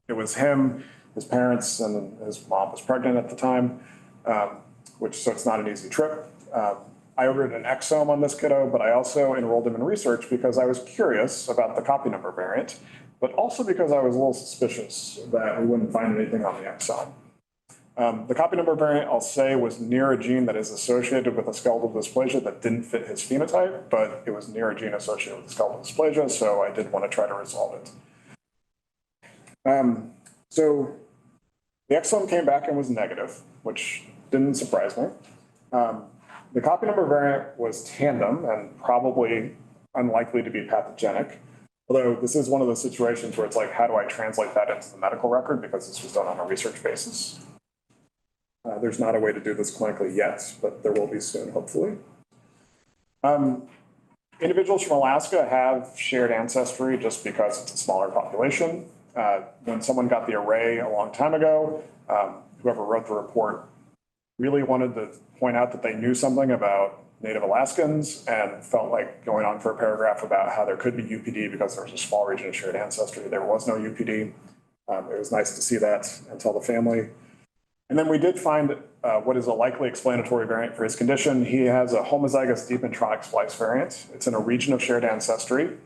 It was him, his parents, and his mom was pregnant at the time, so it's not an easy trip. I ordered an exome on this kiddo, but I also enrolled him in research because I was curious about the copy number variant, but also because I was a little suspicious that we wouldn't find anything on the exome. The copy number variant, I'll say, was near a gene that is associated with a skeletal dysplasia that didn't fit his phenotype, but it was near a gene associated with skeletal dysplasia, so I did want to try to resolve it. So the exome came back and was negative, which didn't surprise me. The copy number variant was tandem and probably unlikely to be pathogenic. Although this is one of those situations where it's how do I translate that into the medical record because this was done on a research basis. There's not a way to do this clinically yet, but there will be soon, hopefully. Individuals from Alaska have shared ancestry just because it's a smaller population. When someone got the array a long time ago, whoever wrote the report really wanted to point out that they knew something about Native Alaskans and felt like going on for a paragraph about how there could be UPD because there was a small region of shared ancestry. There was no UPD. It was nice to see that and tell the family. And then we did find what is a likely explanatory variant for his condition. He has a homozygous deep intronic splice variant. It's in a region of shared ancestry.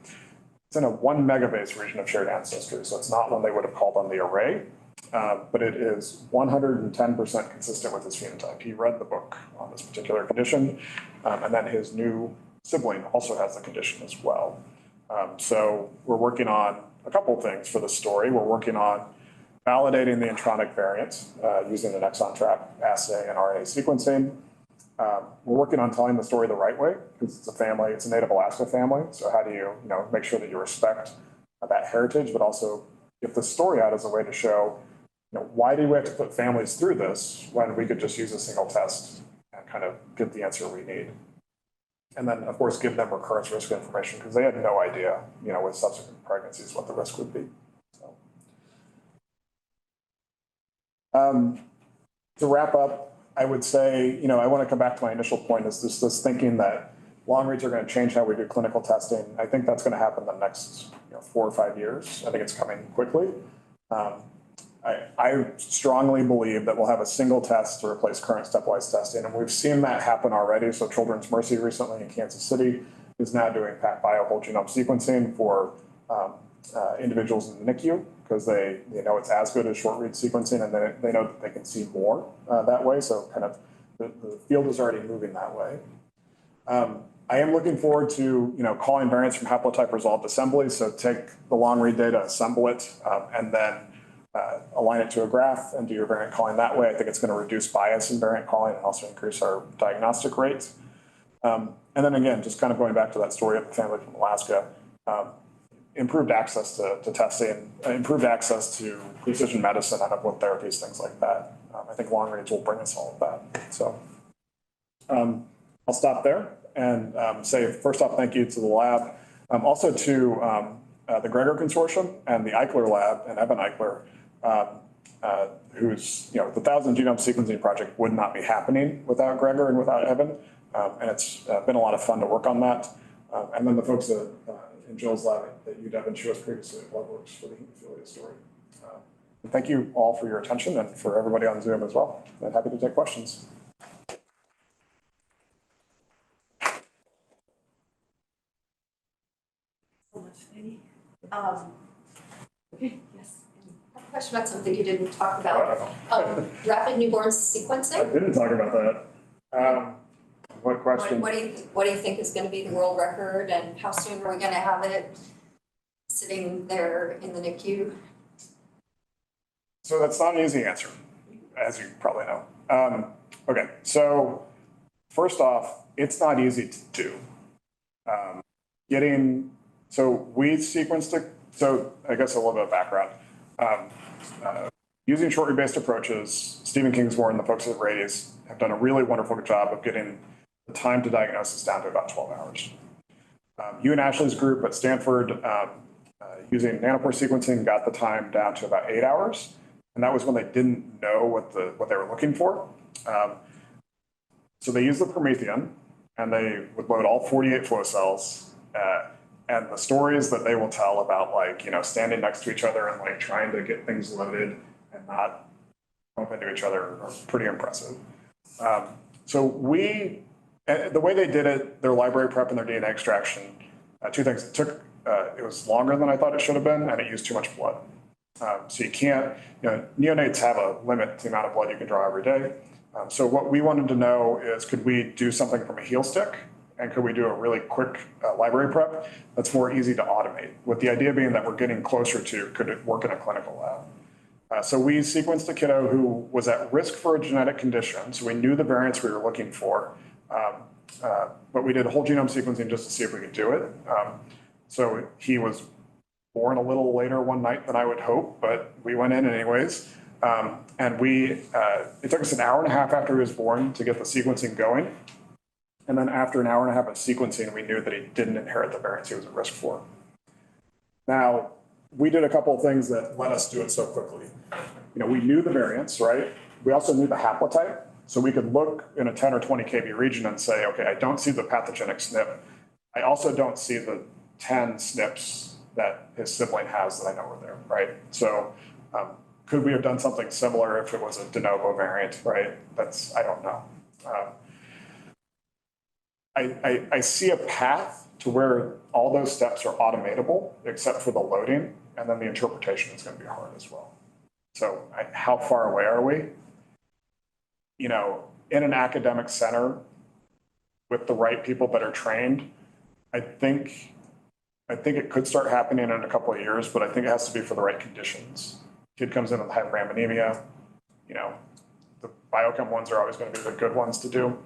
It's in a 1 megabase region of shared ancestry, so it's not one they would have called on the array, but it is 110% consistent with his phenotype. He read the book on this particular condition, and then his new sibling also has the condition as well. So we're working on a couple things for the story. We're working on validating the intronic variant using an exon trap assay and RNA sequencing. We're working on telling the story the right way because it's a family, it's a Native Alaska family. So how do you, make sure that you respect that heritage, but also get the story out as a way to show, why do we have to put families through this when we could just use a single test and kind of get the answer we need? And then, of course, give them recurrence risk information because they had no idea, with subsequent pregnancies what the risk would be. So, to wrap up, I would say, I want to come back to my initial point is this thinking that long reads are going to change how we do clinical testing. I think that's going to happen in the next 4 or 5 years. I think it's coming quickly. I strongly believe that we'll have a single test to replace current stepwise testing, and we've seen that happen already. So Children's Mercy recently in Kansas City is now doing PacBio whole genome sequencing for individuals in the NICU because they know it's as good as short read sequencing, and they know that they can see more that way. So kind of the field is already moving that way. I am looking forward to calling variants from haplotype resolved assemblies. So take the long read data, assemble it, and then align it to a graph and do your variant calling that way. I think it's going to reduce bias in variant calling and also increase our diagnostic rates. And then again, just kind of going back to that story of the family from Alaska, improved access to testing, improved access to precision medicine, out-of-blood therapies, things like that. I think long reads will bring us all of that. So I'll stop there and say, first off, thank you to the lab. Also to the Gregor Consortium and the Eichler Lab and Evan Eichler, who's, the 1,000 Genome Sequencing Project would not be happening without Gregor and without Evan. And it's been a lot of fun to work on that. And then the folks in Jill's lab at UW, and she was previously at Bloodworks for the hemophilia story. Thank you all for your attention and for everybody on Zoom as well. I'm happy to take questions. So much, Amy. Okay, yes. I have a question about something you didn't talk about. Rapid newborn I sequencing. didn't talk about that. What question? What do you think is going to be the world record, and how soon are we going to have it sitting there in the NICU? So that's not an easy answer, as you probably know. Okay, so first off, it's not easy to do. So we sequenced it. So I guess a little bit of background. Using short read-based approaches, Stephen Kingsmore and the folks at Radius have done a really wonderful job of getting the time to diagnosis down to about 12 hours. You and Ashley's group at Stanford, using nanopore sequencing, got the time down to about 8 hours. And that was when they didn't know what they were looking for. So they used the Promethean, and they would load all 48 flow cells. And the stories that they will tell about, standing next to each other and trying to get things loaded and not bump into each other are pretty impressive. So the way they did it, their library prep and their DNA extraction, two things. It was longer than I thought it should have been, and it used too much blood. So you can't, neonates have a limit to the amount of blood you can draw every day. So what we wanted to know is, could we do something from a heel stick? And could we do a really quick library prep that's more easy to automate? With the idea being that we're getting closer to, could it work in a clinical lab? So we sequenced a kiddo who was at risk for a genetic condition. So we knew the variants we were looking for. But we did whole genome sequencing just to see if we could do it. So he was born a little later one night than I would hope, but we went in anyways. And it took us an hour and a half after he was born to get the sequencing going. And then after an hour and a half of sequencing, we knew that he didn't inherit the variants he was at risk for. Now, we did a couple of things that let us do it so quickly. We knew the variants, right? We also knew the haplotype. So we could look in a 10 or 20 kb region and say, okay, I don't see the pathogenic SNP. I also don't see the 10 SNPs that his sibling has that I know are there, right? So could we have done something similar if it was a de novo variant, right? I don't know. I see a path to where all those steps are automatable, except for the loading, and then the interpretation is going to be hard as well. So how far away are we? In an academic center with the right people that are trained, I think it could start happening in a couple of years, but I think it has to be for the right conditions. Kid comes in with hyperammonemia, the biochem ones are always going to be the good ones to do.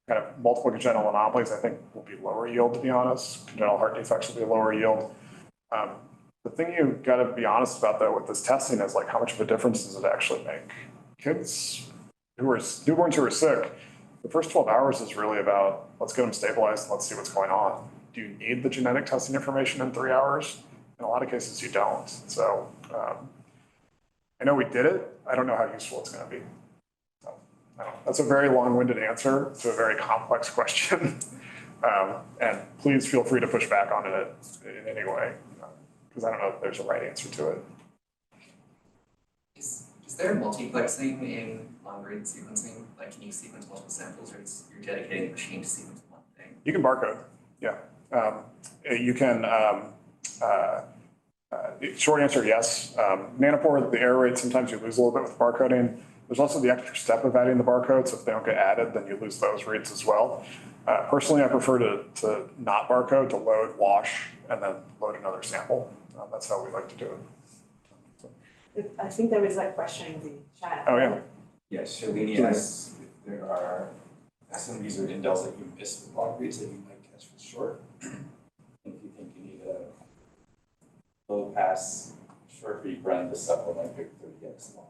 Kind of multiple congenital anomalies, I think, will be lower yield, to be honest. Congenital heart defects will be lower yield. The thing you got to be honest about, though, with this testing is how much of a difference does it actually make? Kids newborns who are sick, the first 12 hours is really about, let's get them stabilized and let's see what's going on. Do you need the genetic testing information in 3 hours? In a lot of cases, you don't. So I know we did it. I don't know how useful it's going to be. So, I don't know. That's a very long-winded answer to a very complex question. And please feel free to push back on it in any way, because I don't know if there's a right answer to it. Is there multiplexing in long-read sequencing? Like, can you sequence multiple samples, or you're dedicating the machine to sequence one thing? You can barcode, yeah. You can, short answer, yes. Nanopore, the error rate, sometimes you lose a little bit with barcoding. There's also the extra step of adding the barcodes. So if they don't get added, then you lose those reads as well. Personally, I prefer to not barcode, to load, wash, and then load another sample. That's how we like to do it. I think there is a question in the chat. Oh, yeah. Yes, Shalini asks if there are SNVs or indels that you miss with long reads that you might catch with short. And if you think you need a low pass short read run to supplement your 30x long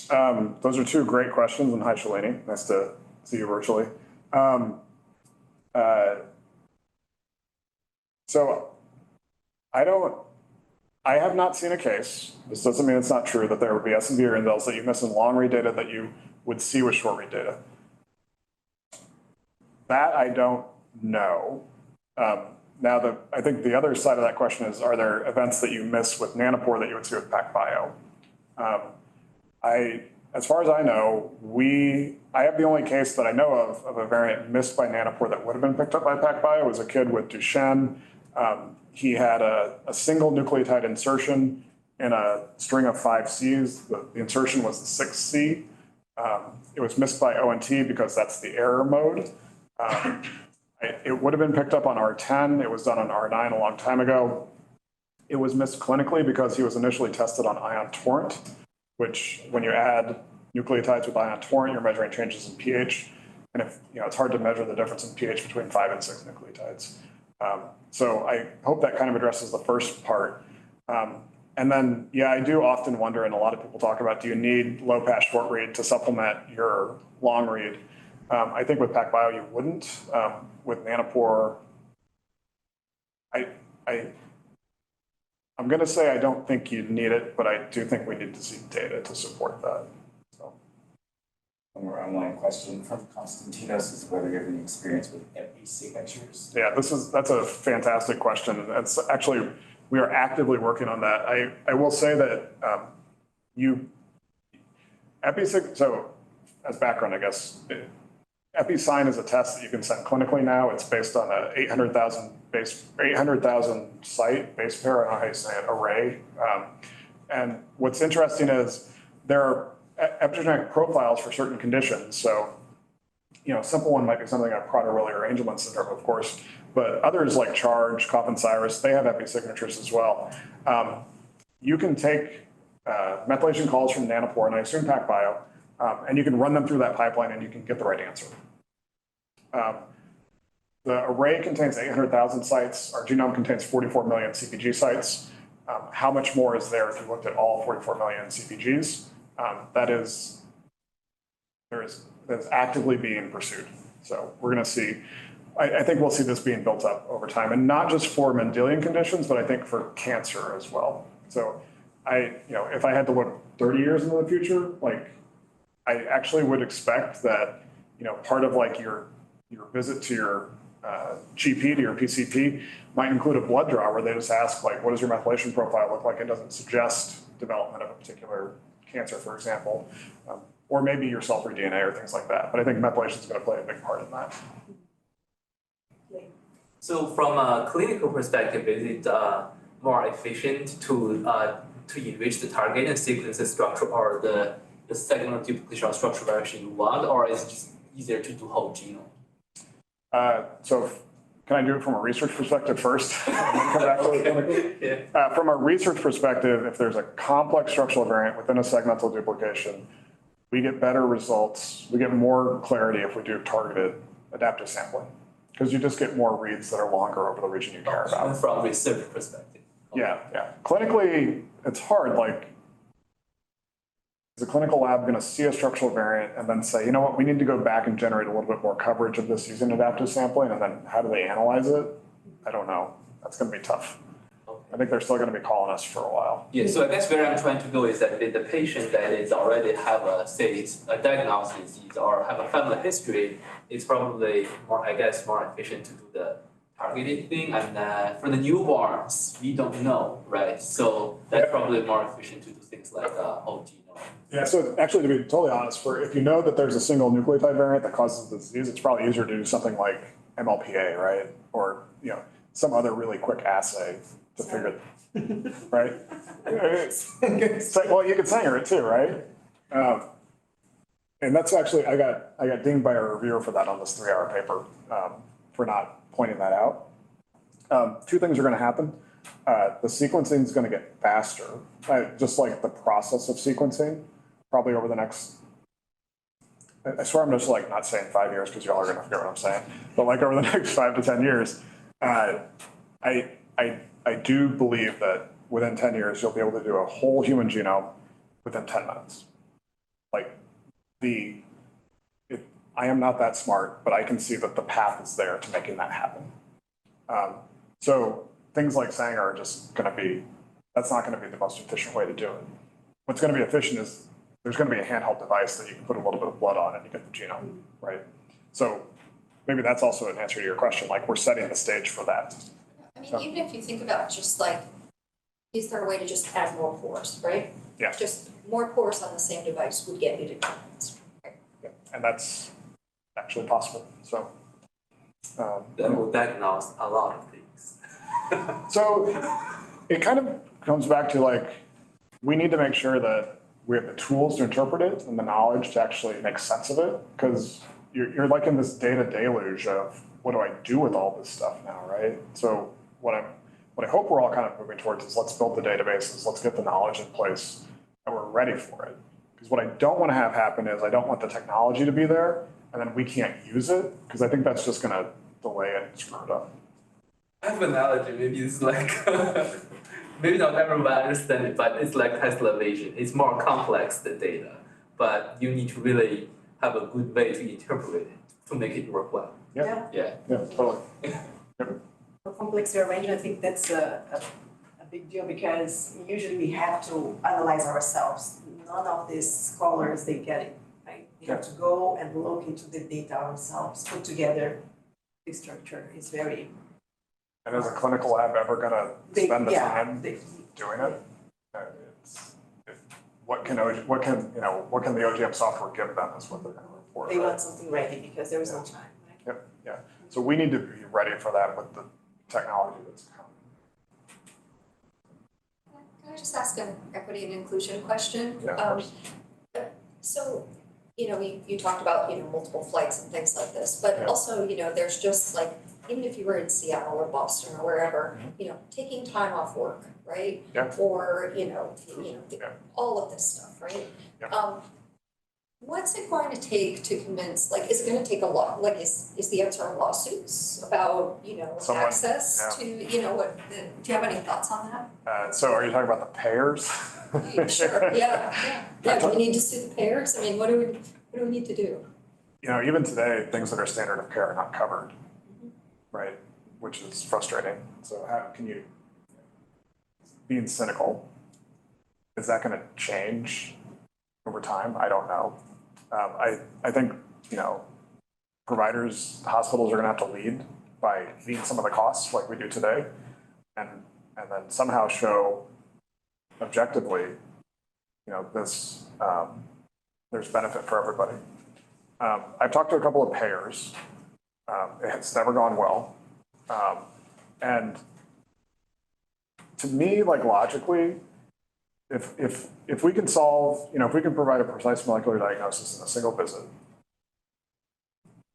read. Those are two great questions, and hi Shalini, nice to see you virtually. So I have not seen a case, this doesn't mean it's not true, that there would be SNV or indels that you miss in long read data that you would see with short read data. That I don't know. Now, I think the other side of that question is, are there events that you miss with Nanopore that you would see with PacBio? As far as I know, I have the only case that I know of a variant missed by Nanopore that would have been picked up by PacBio. It was a kid with Duchenne. He had a single nucleotide insertion in a string of 5 Cs. The insertion was the 6th C. It was missed by ONT because that's the error mode. It would have been picked up on R10. It was done on R9 a long time ago. It was missed clinically because he was initially tested on ion torrent, which when you add nucleotides with ion torrent, you're measuring changes in pH. And it's hard to measure the difference in pH between 5 and 6 nucleotides. So I hope that kind of addresses the first part. And then, yeah, I do often wonder, and a lot of people talk about, do you need low pass short read to supplement your long read? I think with PacBio you wouldn't. With Nanopore, I'm going to say I don't think you need it, but I do think we need to see data to support that. So. One more online question from Konstantinos is whether you have any experience with epi signatures. Yeah, that's a fantastic question. That's actually, we are actively working on that. I will say that so as background, I guess, EpiSign is a test that you can send clinically now. It's based on a 800,000 site base pair, I don't know how you say it, array. And what's interesting is there are epigenetic profiles for certain conditions. So, a simple one might be something like Prader-Willi or Angelman syndrome, of course, but others like Charge, Coffin-Cyrus, they have episignatures as well. You can take methylation calls from Nanopore, and I assume PacBio, and you can run them through that pipeline and you can get the right answer. The array contains 800,000 sites. Our genome contains 44 million CpG sites. How much more is there if you looked at all 44 million CpGs? That is actively being pursued. So we're going to see, I think we'll see this being built up over time, and not just for Mendelian conditions, but I think for cancer as well. So if I had to look 30 years into the future, I actually would expect that, part of your visit to your GP, to your PCP, might include a blood draw where they just ask, what does your methylation profile look like? It doesn't suggest development of a particular cancer, for example, or maybe your cell-free DNA or things like that. But I think methylation is going to play a big part in that. So from a clinical perspective, is it more efficient to enrich the target and sequence the structure or the segment duplication or structure variation you want, or is it just easier to do whole genome? So can I do it from a research perspective first? And then come back to the clinical? Yeah. From a research perspective, if there's a complex structural variant within a segmental duplication, we get better results. We get more clarity if we do targeted adaptive sampling, because you just get more reads that are longer over the region you care about. From research perspective. Yeah. Clinically, it's hard. is the clinical lab going to see a structural variant and then say, you know what, we need to go back and generate a little bit more coverage of this using adaptive sampling, and then how do they analyze it? I don't know. That's going to be tough. I think they're still going to be calling us for a while. Yeah, so I guess where I'm trying to go is that with the patient that is already have a, say, a diagnosed disease or have a family history, it's probably more, I guess, more efficient to do the targeted thing. And for the newborns, we don't know, right? So that's probably more efficient to do things like whole genome. Yeah, so actually, to be totally honest, if you know that there's a single nucleotide variant that causes the disease, it's probably easier to do something like MLPA, right? Or, some other really quick assay to figure, right? Well, you could Sanger it too, right? And that's actually, I got dinged by a reviewer for that on this 3-hour paper, for not pointing that out. Two things are gonna happen. The sequencing is gonna get faster, just like the process of sequencing, probably over the next, I swear I'm just like not saying 5 years because y'all are gonna forget what I'm saying, but like over the next 5 to 10 years, I do believe that within 10 years, you'll be able to do a whole human genome within 10 minutes. Like I am not that smart, but I can see that the path is there to making that happen. So things like Sanger are just that's not gonna be the most efficient way to do it. What's gonna be efficient is there's gonna be a handheld device that you can put a little bit of blood on and you get the genome, right? So maybe that's also an answer to your question, like we're setting the stage for that. I mean, even if you think about just like, is there a way to just add more pores, right? Yeah. Just more pores on the same device would get you to genomes. Yeah, and that's actually possible, so. That will diagnose a lot of things. So it kind of comes back to like, we need to make sure that we have the tools to interpret it and the knowledge to actually make sense of it, because you're like in this data deluge of what do I do with all this stuff now, right? So what I hope we're all kind of moving towards is let's build the databases, let's get the knowledge in place, and we're ready for it. Because what I don't want to have happen is I don't want the technology to be there and then we can't use it, because I think that's just going to delay it and screw it up. I have an analogy, maybe it's like, maybe not everyone understands it, but it's like Tesla vision. It's more complex, the data, but you need to really have a good way to interpret it to make it work well. Yeah. Yeah. Yeah, totally. For complex rearrangement, I think that's a big deal because usually we have to analyze ourselves. None of these scholars, they get it, right? We have to go and look into the data ourselves, put together the structure. It's very. And is a clinical lab ever gonna spend the time doing it? What can the OGM software give them is what they're gonna report. They want something ready because there is no time, right? Yep, yeah. So we need to be ready for that with the technology that's coming. Can I just ask an equity and inclusion question? Yeah, of course. So, you talked about, multiple flights and things like this, but also, there's just like, even if you were in Seattle or Boston or wherever, taking time off work, right? Yeah. Or, Yeah. all of this stuff, right? Yeah. What's it going to take to convince, like, is it gonna take a lot, like, is the answer lawsuits about, Someone- access to, do you have any thoughts on that? So are you talking about the payers? Sure, yeah, do we need to sue the payers? I mean, what do we need to do? Even today, things that are standard of care are not covered, right? Which is frustrating. So how can you, being cynical, is that gonna change over time? I don't know. I think, providers, hospitals are gonna have to lead by eating some of the costs like we do today, and then somehow show objectively, this, there's benefit for everybody. I've talked to a couple of payers. It's never gone well. And to me, like logically, if we can solve, if we can provide a precise molecular diagnosis in a single visit,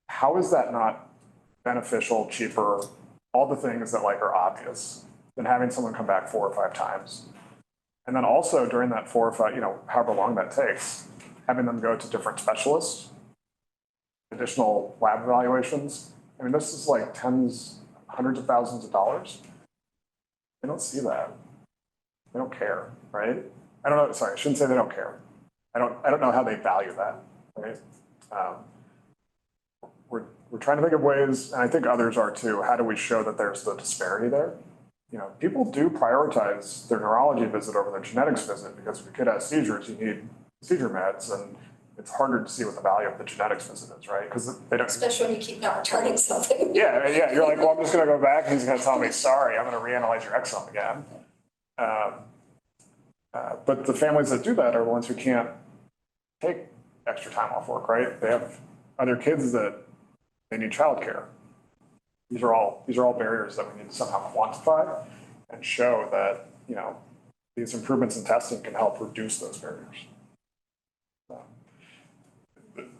how is that not beneficial, cheaper, all the things that like are obvious than having someone come back 4 or 5 times? And then also during that 4 or 5, however long that takes, having them go to different specialists, additional lab evaluations. I mean, this is like hundreds of thousands of dollars. They don't see that. They don't care, right? I don't know, sorry, I shouldn't say they don't care. I don't know how they value that, right? We're trying to think of ways, and I think others are too, how do we show that there's the disparity there? You know, people do prioritize their neurology visit over their genetics visit because if a kid has seizures, you need seizure meds, and it's harder to see what the value of the genetics visit is, right? Because they don't. Especially when you keep not returning something. Yeah, you're like, well, I'm just gonna go back and he's gonna tell me, sorry, I'm gonna reanalyze your exome again. But the families that do that are the ones who can't take extra time off work, right? They have other kids that they need childcare. These are all barriers that we need to somehow quantify and show that, you know, these improvements in testing can help reduce those barriers.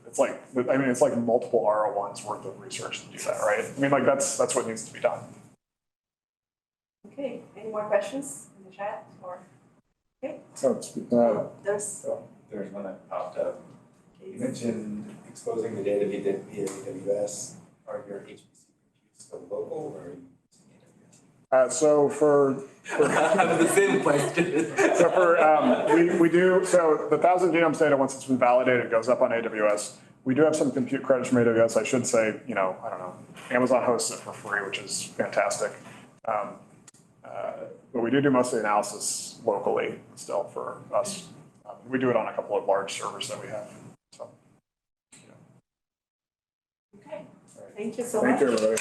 It's like multiple R01s worth of research to do that, right? I mean, like that's what needs to be done. Okay, any more questions in the chat or? So, There's, there's one that popped up. You mentioned exposing the data via AWS. Are your HPC computes still local or are you using AWS? I have the same question. We do, so the 1,000 genomes data, once it's been validated, goes up on AWS. We do have some compute credits from AWS. I should say, you know, I don't know, Amazon hosts it for free, which is fantastic. But we do most of the analysis locally still for us. We do it on a couple of large servers that we have, so. okay, thank you so much. Thank you, everybody.